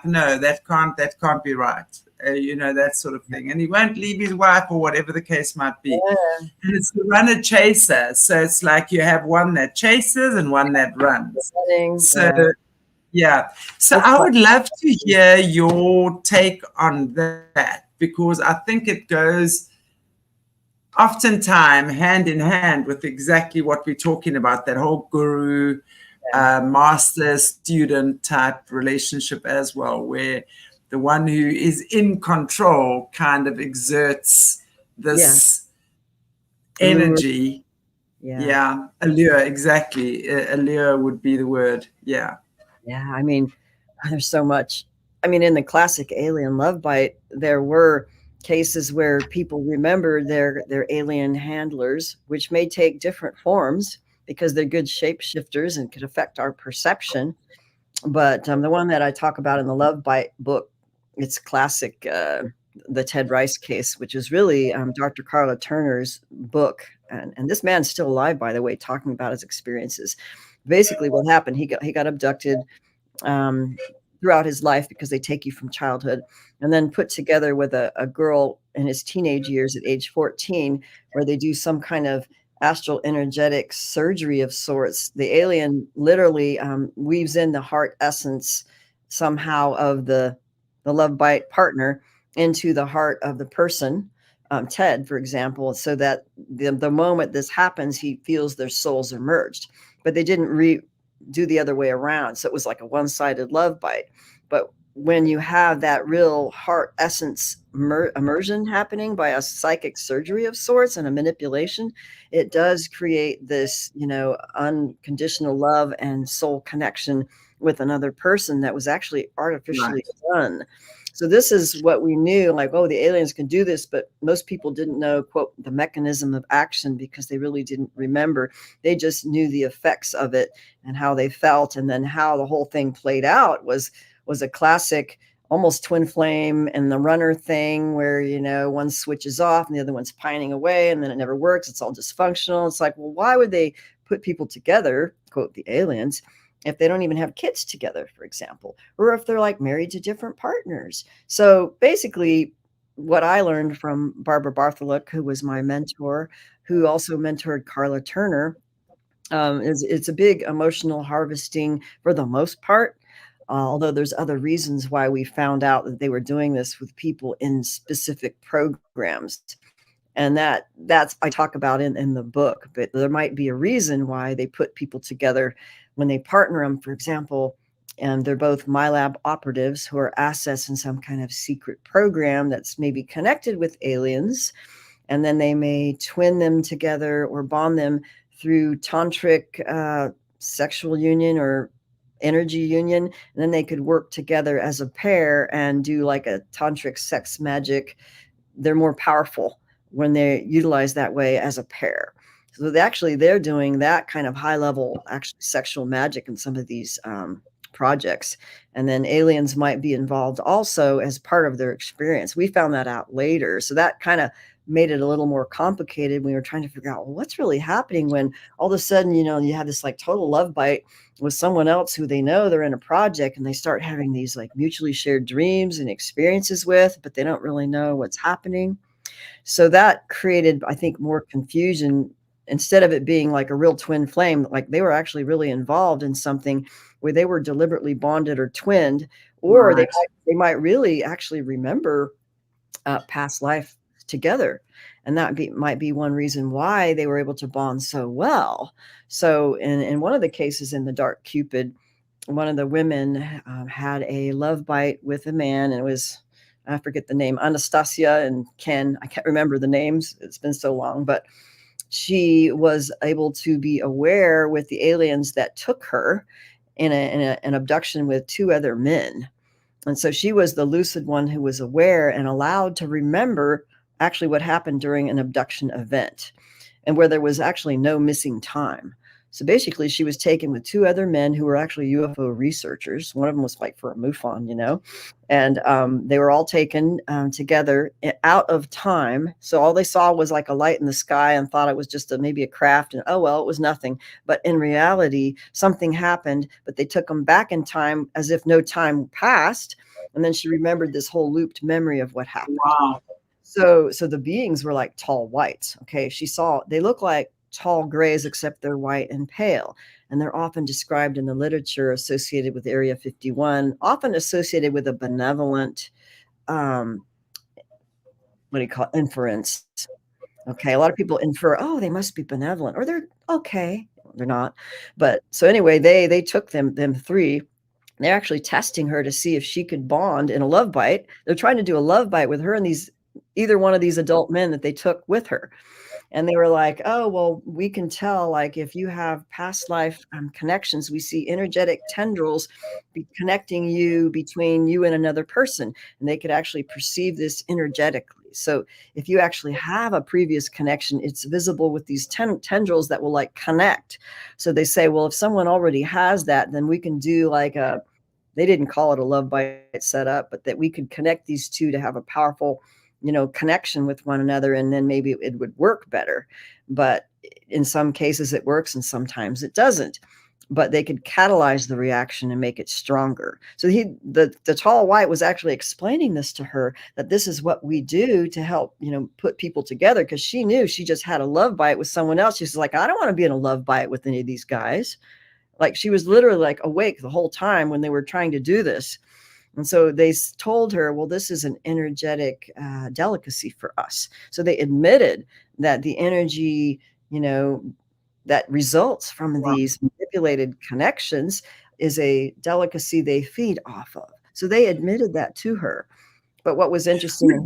no, that can't be right. That sort of thing. And he won't leave his wife or whatever the case might be. Yeah. And it's the runner chaser. So it's like you have one that chases and one that runs. So, yeah. So I would love to hear your take on that, because I think it goes oftentimes hand in hand with exactly what we're talking about, that whole guru, master student type relationship as well, where the one who is in control kind of exerts this energy. Allure, exactly. Allure would be the word. Yeah. I mean, there's so much. I mean, in the classic alien love bite, there were cases where people remembered their alien handlers, which may take different forms because they're good shapeshifters and could affect our perception. But the one that I talk about in the Love Bite book, it's classic, the Ted Rice case, which is really Dr. Carla Turner's book. And this man's still alive, by the way, talking about his experiences. Basically, what happened, he got abducted throughout his life, because they take you from childhood, and then put together with a girl in his teenage years at age 14, where they do some kind of astral energetic surgery of sorts. The alien literally weaves in the heart essence somehow of the love bite partner into the heart of the person, Ted, for example, so that the moment this happens, he feels their souls are merged. But they didn't do the other way around. So it was like a one-sided love bite. But when you have that real heart essence immersion happening by a psychic surgery of sorts and a manipulation, it does create this, unconditional love and soul connection with another person that was actually artificially done. So this is what we knew, like, oh, the aliens can do this, but most people didn't know, quote, the mechanism of action, because they really didn't remember. They just knew the effects of it and how they felt. And then how the whole thing played out was a classic, almost twin flame and the runner thing, where, you know, one switches off and the other one's pining away, and then it never works. It's all dysfunctional. It's like, well, why would they put people together, quote, the aliens, if they don't even have kids together, for example, or if they're like married to different partners? So basically, what I learned from Barbara Bartholock, who was my mentor, who also mentored Carla Turner, it's a big emotional harvesting for the most part. Although there's other reasons why we found out that they were doing this with people in specific programs. And that's I talk about in the book, but there might be a reason why they put people together when they partner them, for example, and they're both MyLab operatives who are assets in some kind of secret program that's maybe connected with aliens. And then they may twin them together or bond them through tantric sexual union or energy union. And then they could work together as a pair and do like a tantric sex magic. They're more powerful when they're utilized that way as a pair. So they're doing that kind of high level actually sexual magic in some of these projects. And then aliens might be involved also as part of their experience. We found that out later. So that kind of made it a little more complicated when we were trying to figure out, well, what's really happening when all of a sudden, you know, you have this like total love bite with someone else who they know they're in a project, and they start having these like mutually shared dreams and experiences with, but they don't really know what's happening. So that created, I think, more confusion. Instead of it being like a real twin flame, like they were actually really involved in something where they were deliberately bonded or twinned, or Right. they might really actually remember past life together. And that might be one reason why they were able to bond so well. So in one of the cases in The Dark Cupid, one of the women had a love bite with a man, and it was, I forget the name, Anastasia and Ken. I can't remember the names. It's been so long, but she was able to be aware with the aliens that took her in an abduction with two other men. And so she was the lucid one who was aware and allowed to remember actually what happened during an abduction event, and where there was actually no missing time. So basically, she was taken with two other men who were actually UFO researchers. One of them was like for a MUFON, you know, and they were all taken together out of time. So all they saw was like a light in the sky and thought it was just maybe a craft, and oh, well, it was nothing. But in reality, something happened, but they took them back in time as if no time passed. And then she remembered this whole looped memory of what happened. Wow. So the beings were like tall whites. Okay. She saw, they look like tall grays, except they're white and pale. And they're often described in the literature associated with Area 51, often associated with a benevolent, what do you call it? Inference. Okay. A lot of people infer, oh, they must be benevolent, or they're okay. They're not. But so anyway, they took them three. They're actually testing her to see if she could bond in a love bite. They're trying to do a love bite with her and either one of these adult men that they took with her. And they were like, oh, well, we can tell, like, if you have past life connections, we see energetic tendrils connecting you between you and another person. And they could actually perceive this energetically. So if you actually have a previous connection, it's visible with these tendrils that will like connect. So they say, well, if someone already has that, then we can do like they didn't call it a love bite setup, but that we could connect these two to have a powerful, you know, connection with one another, and then maybe it would work better. But in some cases it works and sometimes it doesn't. But they could catalyze the reaction and make it stronger. So the tall white was actually explaining this to her, that this is what we do to help, you know, put people together, because she knew she just had a love bite with someone else. She's like, I don't want to be in a love bite with any of these guys. Like, she was literally like awake the whole time when they were trying to do this. And so they told her, well, this is an energetic delicacy for us. So they admitted that the energy, you know, that results from these manipulated connections is a delicacy they feed off of. So they admitted that to her. But what was interesting,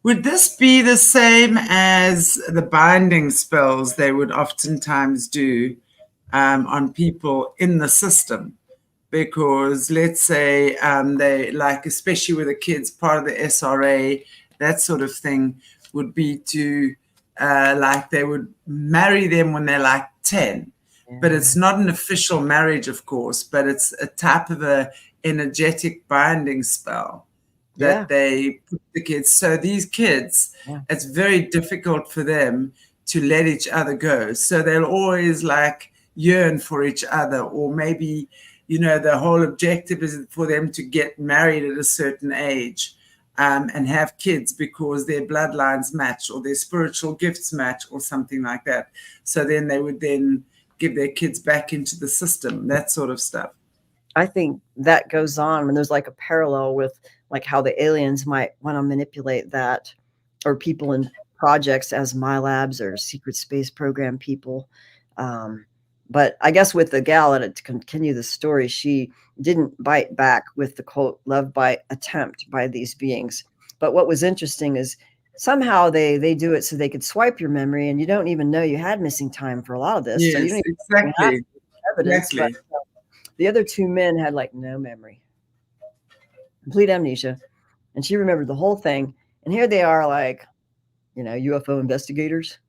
would this be the same as the binding spells they would oftentimes do on people in the system? because let's say they like, especially with the kids, part of the SRA, that sort of thing would be to like they would marry them when they're like 10. But it's not an official marriage, of course, but it's a type of a energetic binding spell that they put the kids. So these kids, it's very difficult for them to let each other go. So they'll always like yearn for each other, or maybe, you know, the whole objective is for them to get married at a certain age. And have kids because their bloodlines match or their spiritual gifts match or something like that. So then they would then give their kids back into the system, that sort of stuff. I think that goes on when there's like a parallel with like how the aliens might want to manipulate that, or people in projects as MyLabs or secret space program people. But I guess with the gal, and to continue the story, she didn't bite back with the quote love bite attempt by these beings. But what was interesting is somehow they do it so they could swipe your memory, and you don't even know you had missing time for a lot of this. Yes, so you don't even exactly. Evidence. Exactly. But, the other two men had like no memory, complete amnesia, and she remembered the whole thing. And here they are, like, you know, UFO investigators.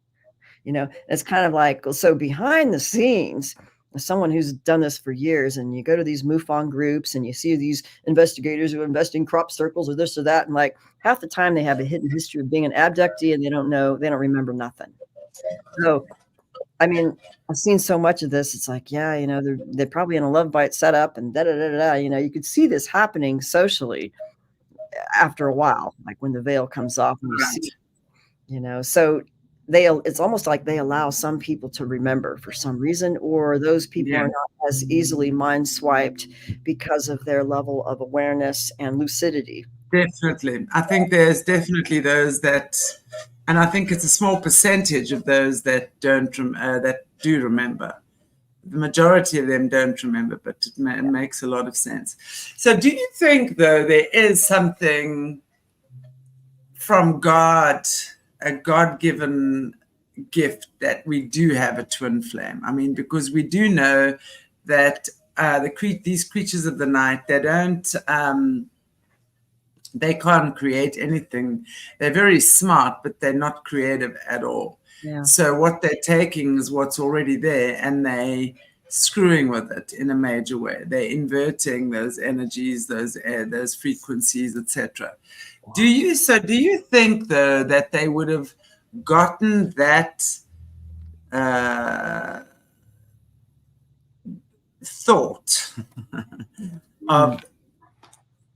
You know, it's kind of like, so behind the scenes, as someone who's done this for years, and you go to these MUFON groups and you see these investigators who invest in crop circles or this or that, and like half the time they have a hidden history of being an abductee and they don't remember nothing. So, I mean, I've seen so much of this. It's like, yeah, you know, they're probably in a love bite setup and da da da da. You know, you could see this happening socially after a while, like when the veil comes off and you see, you know, so it's almost like they allow some people to remember for some reason, or those people are not as easily mind swiped because of their level of awareness and lucidity. Definitely. I think there's definitely those that, and I think it's a small percentage of those that don't, that do remember. The majority of them don't remember, but it makes a lot of sense. So do you think, though, there is something from God, a God-given gift, that we do have a twin flame? I mean, because we do know that these creatures of the night, they can't create anything. They're very smart, but they're not creative at all. Yeah. So what they're taking is what's already there, and they screwing with it in a major way. They're inverting those energies, those frequencies, etc. Do you think, though, that they would have gotten that thought of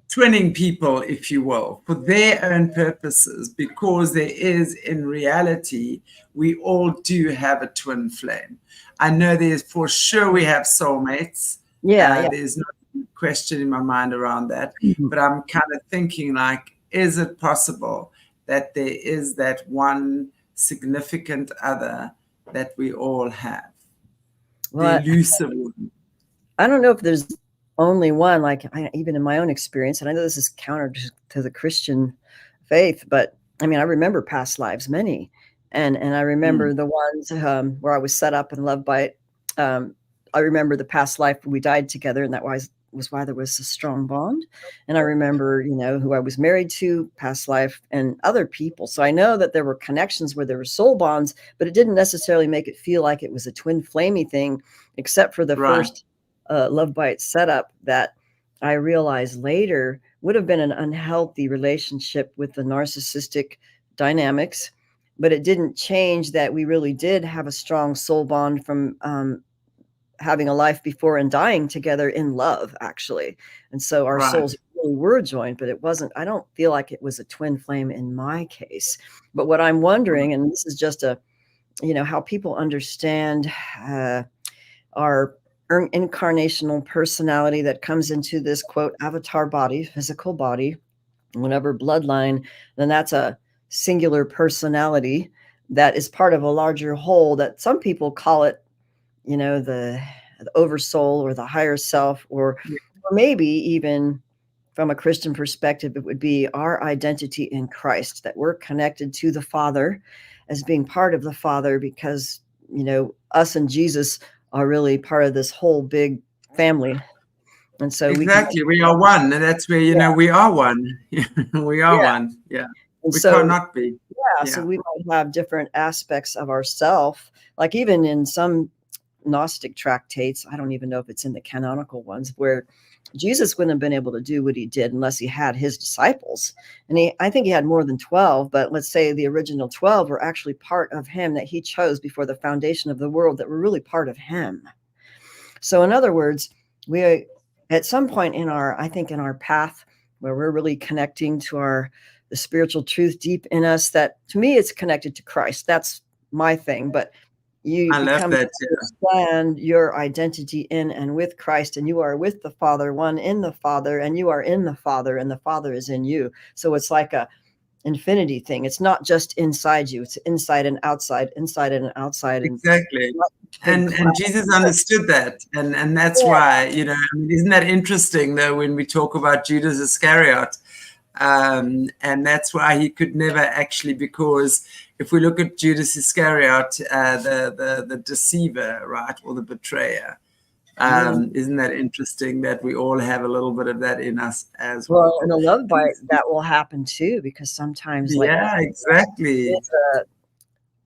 twinning people, if you will, for their own purposes, because there is, in reality, we all do have a twin flame? I know there's, for sure, we have soulmates. There's no question in my mind around that. But I'm kind of thinking, like, is it possible that there is that one significant other that we all have? Well, the elusive one. I don't know if there's only one, like even in my own experience, and I know this is counter to the Christian faith, but I mean, I remember past lives, many, and I remember the ones where I was set up in love bite. I remember the past life we died together, and that was why there was a strong bond. And I remember, you know, who I was married to, past life, and other people. So I know that there were connections where there were soul bonds, but it didn't necessarily make it feel like it was a twin flamey thing, except for the first love bite setup that I realized later would have been an unhealthy relationship with the narcissistic dynamics, but it didn't change that we really did have a strong soul bond from having a life before and dying together in love, actually. And so our souls really were joined, but it wasn't, I don't feel like it was a twin flame in my case. But what I'm wondering, and this is just how people understand our incarnational personality that comes into this quote avatar body, physical body, whatever bloodline, then that's a singular personality that is part of a larger whole that some people call it, the oversoul or the higher self, or maybe even from a Christian perspective, it would be our identity in Christ, that we're connected to the Father as being part of the Father, because, us and Jesus are really part of this whole big family. And so exactly, we are one, and that's where, you know, we are one. We are one. Yeah. And We so, cannot be. so we might have different aspects of ourself, like even in some Gnostic tractates, I don't even know if it's in the canonical ones, where Jesus wouldn't have been able to do what he did unless he had his disciples. And I think he had more than 12, but let's say the original 12 were actually part of him that he chose before the foundation of the world, that were really part of him. So in other words, we, at some point in our, I think in our path where we're really connecting to the spiritual truth deep in us, that to me, it's connected to Christ. That's my thing. But you become to understand your identity in and with Christ, and you are with the Father, one in the Father, and you are in the Father, and the Father is in you. So it's like a infinity thing. It's not just inside you, it's inside and outside, inside and outside. Exactly. And Jesus understood that. And that's why, you know, I mean, isn't that interesting though, when we talk about Judas Iscariot? And that's why he could never actually, because if we look at Judas Iscariot, the deceiver, right, or the betrayer, isn't that interesting that we all have a little bit of that in us as well? Well, in a love bite, that will happen too, because sometimes, like, exactly.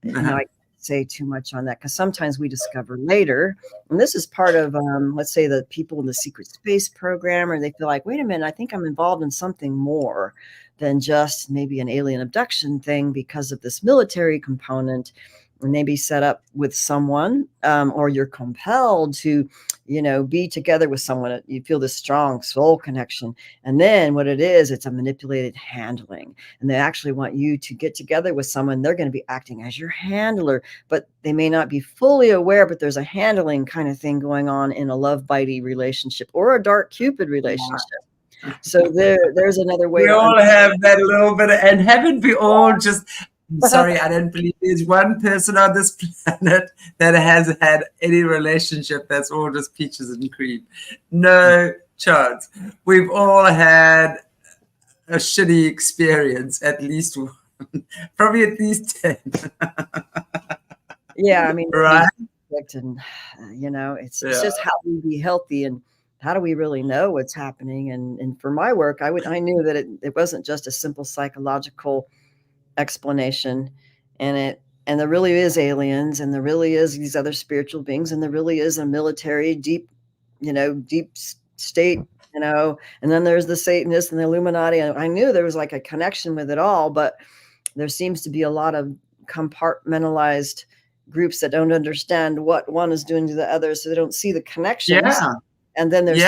You know, I can't say too much on that, because sometimes we discover later, and this is part of, let's say, the people in the secret space program, or they feel like, wait a minute, I think I'm involved in something more than just maybe an alien abduction thing because of this military component, or maybe set up with someone, or you're compelled to, you know, be together with someone. You feel this strong soul connection. And then what it is, it's a manipulated handling. And they actually want you to get together with someone. They're going to be acting as your handler, but they may not be fully aware, but there's a handling kind of thing going on in a love bitey relationship or a dark Cupid relationship. So there's another way. We all have that little bit of, and haven't we all just, sorry, I don't believe there's one person on this planet that has had any relationship that's all just peaches and cream. No chance. We've all had a shitty experience, at least one, probably at least 10. Yeah, I mean, right? And, you know, it's just how we be healthy, and how do we really know what's happening? And for my work, I knew that it wasn't just a simple psychological explanation, and there really is aliens, and there really is these other spiritual beings, and there really is a military deep state, you know, and then there's the Satanists and the Illuminati. And I knew there was like a connection with it all, but there seems to be a lot of compartmentalized groups that don't understand what one is doing to the other, so they don't see the connections. And then there's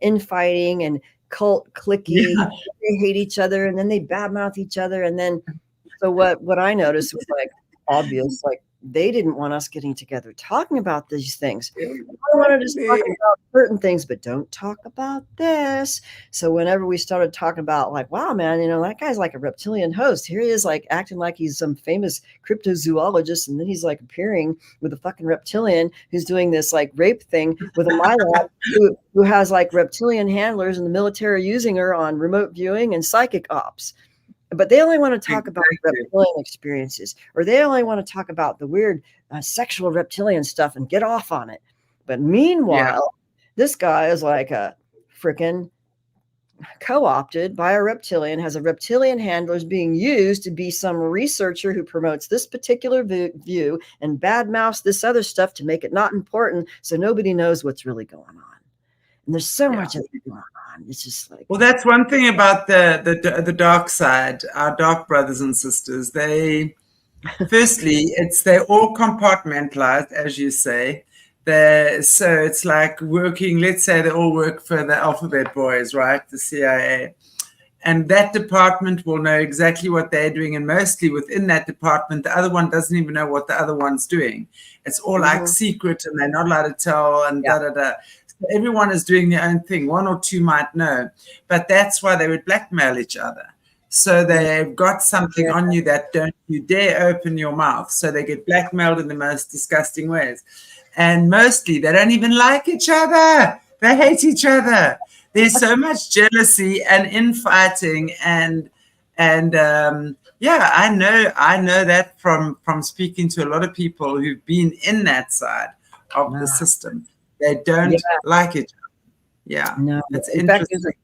infighting and cult clicky. They hate each other, and then they badmouth each other. And then, so what I noticed was like obvious, like they didn't want us getting together talking about these things. I wanted to talk about certain things, but don't talk about this. So whenever we started talking about, like, wow, man, you know, that guy's like a reptilian host. Here he is, like acting like he's some famous cryptozoologist, and then he's like appearing with a fucking reptilian who's doing this like rape thing with a Mylab who has like reptilian handlers, and the military using her on remote viewing and psychic ops. But they only want to talk about reptilian experiences, or they only want to talk about the weird sexual reptilian stuff and get off on it. But meanwhile, this guy is like a freaking co-opted by a reptilian, has a reptilian handlers being used to be some researcher who promotes this particular view and badmouths this other stuff to make it not important, so nobody knows what's really going on. And there's so much of it going on. It's just like, well, that's one thing about the dark side. Our dark brothers and sisters, they firstly, they're all compartmentalized, as you say. So it's like working, let's say they all work for the Alphabet Boys, right? The CIA. And that department will know exactly what they're doing. And mostly within that department, the other one doesn't even know what the other one's doing. It's all like secret, and they're not allowed to tell, and da-da-da. Everyone is doing their own thing. One or two might know, but that's why they would blackmail each other. So they've got something on you that don't you dare open your mouth. So they get blackmailed in the most disgusting ways. And mostly they don't even like each other. They hate each other. There's so much jealousy and infighting, and I know that from speaking to a lot of people who've been in that side of the system. They don't like each other. Yeah, No, it's in fact, there's interesting.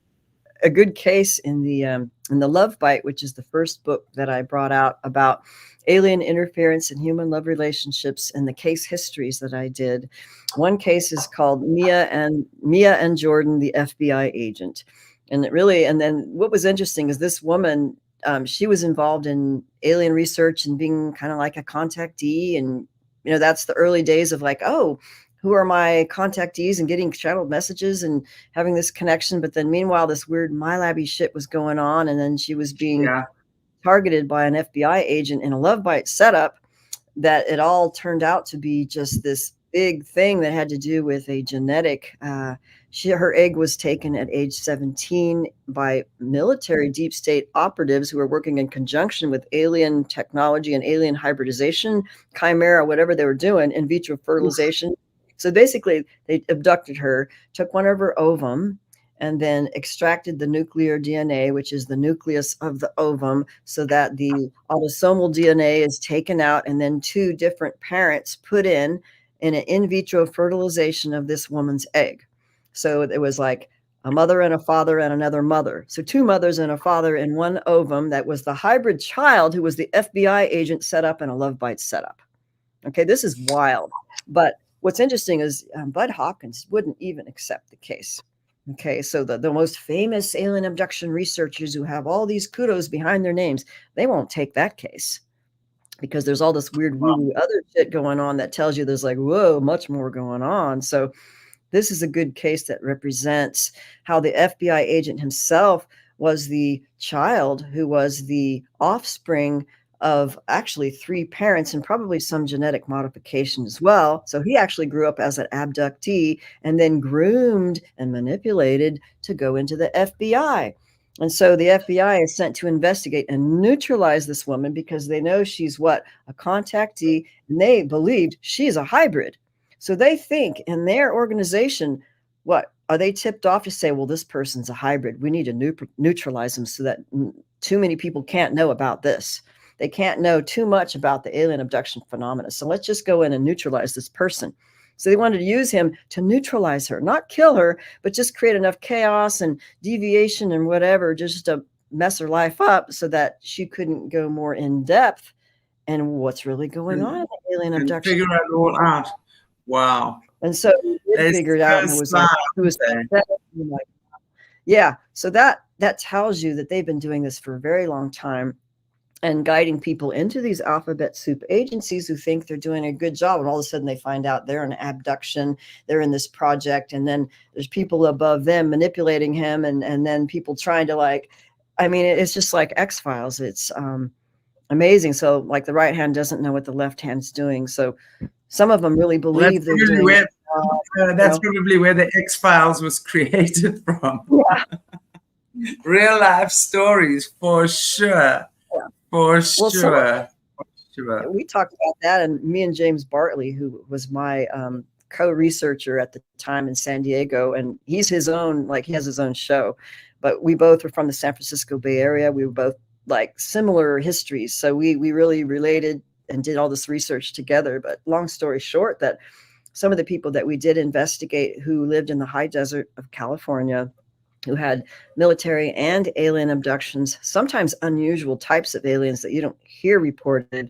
a good case in the Love Bite, which is the first book that I brought out about alien interference in human love relationships, and the case histories that I did. One case is called Mia and Jordan, the FBI agent. And then what was interesting is this woman, she was involved in alien research and being kind of like a contactee. And, that's the early days of like, oh, who are my contactees, and getting channeled messages and having this connection. But then meanwhile, this weird MyLabby shit was going on. And then she was being Yeah, targeted by an FBI agent in a Love Bite setup, that it all turned out to be just this big thing that had to do with a genetic, her egg was taken at age 17 by military deep state operatives who were working in conjunction with alien technology and alien hybridization, chimera, whatever they were doing, in vitro fertilization. So basically, they abducted her, took one of her ovum, and then extracted the nuclear DNA, which is the nucleus of the ovum, so that the autosomal DNA is taken out, and then two different parents put in an in vitro fertilization of this woman's egg. So it was like a mother and a father and another mother. So two mothers and a father in one ovum. That was the hybrid child who was the FBI agent set up in a Love Bite setup. Okay, this is wild. But what's interesting is Bud Hawkins wouldn't even accept the case. Okay, so the most famous alien abduction researchers who have all these kudos behind their names, they won't take that case, because there's all this weird woo-woo other shit going on that tells you there's like, whoa, much more going on. So this is a good case that represents how the FBI agent himself was the child who was the offspring of actually three parents and probably some genetic modification as well. So he actually grew up as an abductee and then groomed and manipulated to go into the FBI. And so the FBI is sent to investigate and neutralize this woman, because they know she's what? A contactee, and they believed she's a hybrid. So they think in their organization, what are they tipped off to say? Well, this person's a hybrid. We need to neutralize them so that too many people can't know about this. They can't know too much about the alien abduction phenomena. So let's just go in and neutralize this person. So they wanted to use him to neutralize her, not kill her, but just create enough chaos and deviation and whatever, just to mess her life up so that she couldn't go more in depth and what's really going on in the alien abduction. Figure it all out. Wow. And so we did figure it out, and it was like, yeah. So that tells you that they've been doing this for a very long time, and guiding people into these alphabet soup agencies who think they're doing a good job. And all of a sudden they find out they're in abduction, they're in this project. And then there's people above them manipulating him. And then people trying to it's just like X-Files. It's amazing. So like the right hand doesn't know what the left hand's doing. So some of them really believe they're doing it. That's probably where the X-Files was created from. Yeah. Real life stories, for sure. For sure. We talked about that, and me and James Bartley, who was my co-researcher at the time in San Diego, and he's his own, he has his own show, but we both were from the San Francisco Bay Area. We were both similar histories, so we really related and did all this research together. But long story short, that some of the people that we did investigate who lived in the high desert of California, who had military and alien abductions, sometimes unusual types of aliens that you don't hear reported.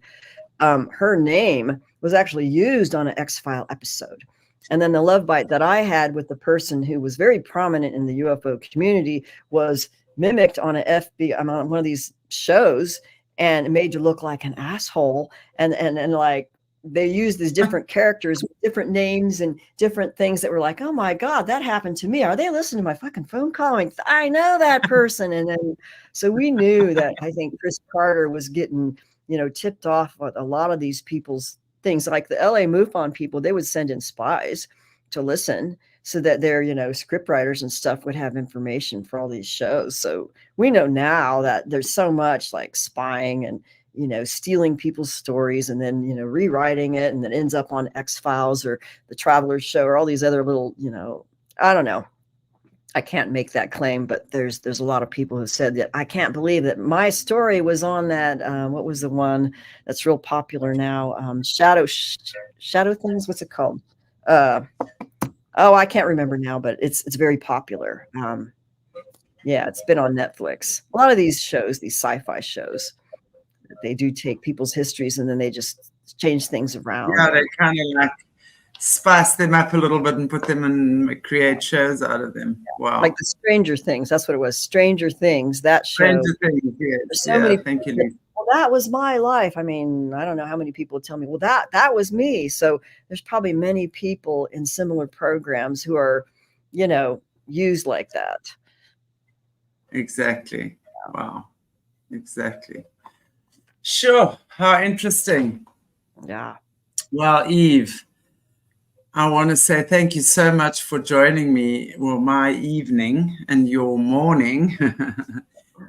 Her name was actually used on an X-File episode. And then the Love Bite that I had with the person who was very prominent in the UFO community was mimicked on on one of these shows, and it made you look like an asshole. And they used these different characters with different names and different things that were like, oh my God, that happened to me. Are they listening to my fucking phone call? I know that person. And then, so we knew that I think Chris Carter was getting, tipped off with a lot of these people's things. Like the LA MUFON people, they would send in spies to listen so that their, script writers and stuff would have information for all these shows. So we know now that there's so much spying and, stealing people's stories and then, rewriting it, and then ends up on X-Files or the Travelers Show or all these other little, I don't know. I can't make that claim, but there's a lot of people who said that I can't believe that my story was on that. What was the one that's real popular now? Shadow things. What's it called? Oh, I can't remember now, but it's very popular. Yeah, it's been on Netflix. A lot of these shows, these sci-fi shows, they do take people's histories and then they just change things around. Yeah, they kind of like spice them up a little bit and put them and create shows out of them. Wow. Like the Stranger Things, that's what it was. Stranger Things, that show. Stranger Things, yes. There's so many thank you. well, that was my life. I mean, I don't know how many people tell me, well, that was me. So there's probably many people in similar programs who are, used like that. Exactly. Wow. Exactly. Sure. How interesting. Yeah. Well, Eve, I want to say thank you so much for joining me. Well, my evening and your morning.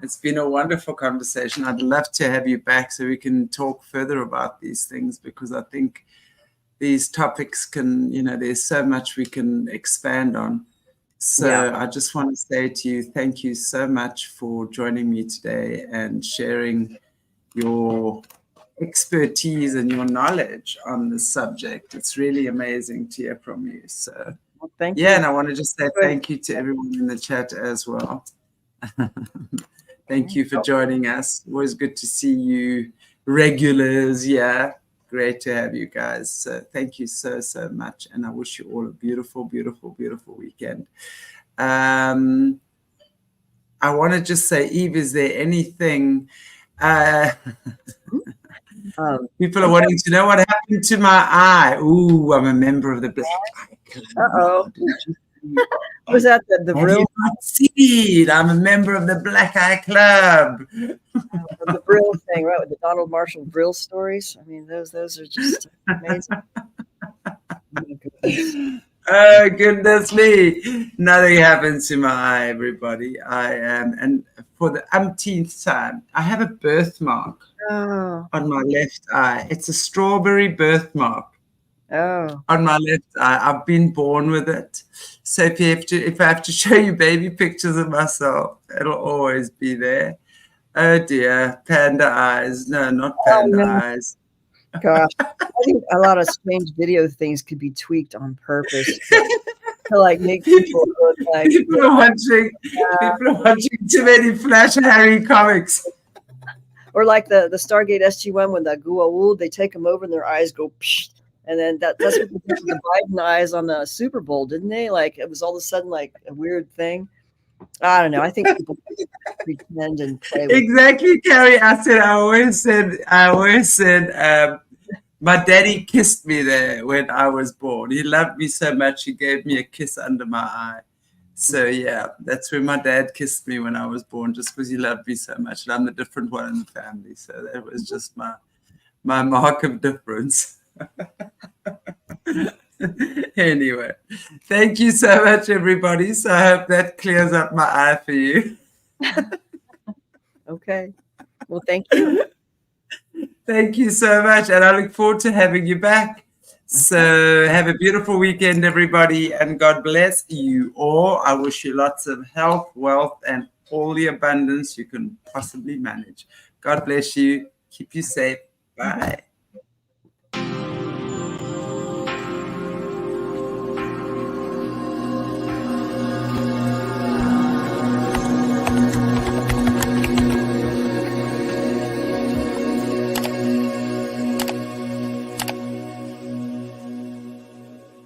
It's been a wonderful conversation. I'd love to have you back so we can talk further about these things, because I think these topics can, there's so much we can expand on. So I just want to say to you, thank you so much for joining me today and sharing your expertise and your knowledge on this subject. It's really amazing to hear from you. So thank you. Yeah, and I want to just say thank you to everyone in the chat as well. Thank you for joining us. Always good to see you regulars. Yeah, great to have you guys. So thank you so much, and I wish you all a beautiful, beautiful, beautiful weekend. I want to just say, Eve, is there anything people are wanting to know what happened to my eye? Ooh, I'm a member of the Black Eye Club. Uh-oh. Was that the Brill? I'm a member of the Black Eye Club. The Brill thing, right? With the Donald Marshall Brill stories. I mean, those are just amazing. Oh, goodness me. Nothing happens to my eye, everybody. And for the umpteenth time, I have a birthmark on my left eye. It's a strawberry birthmark. On my left eye. I've been born with it. So if I have to show you baby pictures of myself, it'll always be there. Oh dear, panda eyes. No, not panda eyes. Gosh, I think a lot of strange video things could be tweaked on purpose to like make people look like people are watching too many Flash Harry comics. Or like the Stargate SG-1 when the Gua'uld, they take them over and their eyes go psh, and then that's what they did to the Biden eyes on the Super Bowl, didn't they? Like it was all of a sudden like a weird thing. I don't know. I think people pretend and play with exactly, Carrie. I always said my daddy kissed me there when I was born. He loved me so much, he gave me a kiss under my eye. So yeah, that's where my dad kissed me when I was born, just because he loved me so much. And I'm the different one in the family. So that was just my mark of difference. Anyway, thank you so much, everybody. So I hope that clears up my eye for you. Okay. Well, thank you. Thank you so much. And I look forward to having you back. So have a beautiful weekend, everybody. And God bless you all. I wish you lots of health, wealth, and all the abundance you can possibly manage. God bless you. Keep you safe. Bye.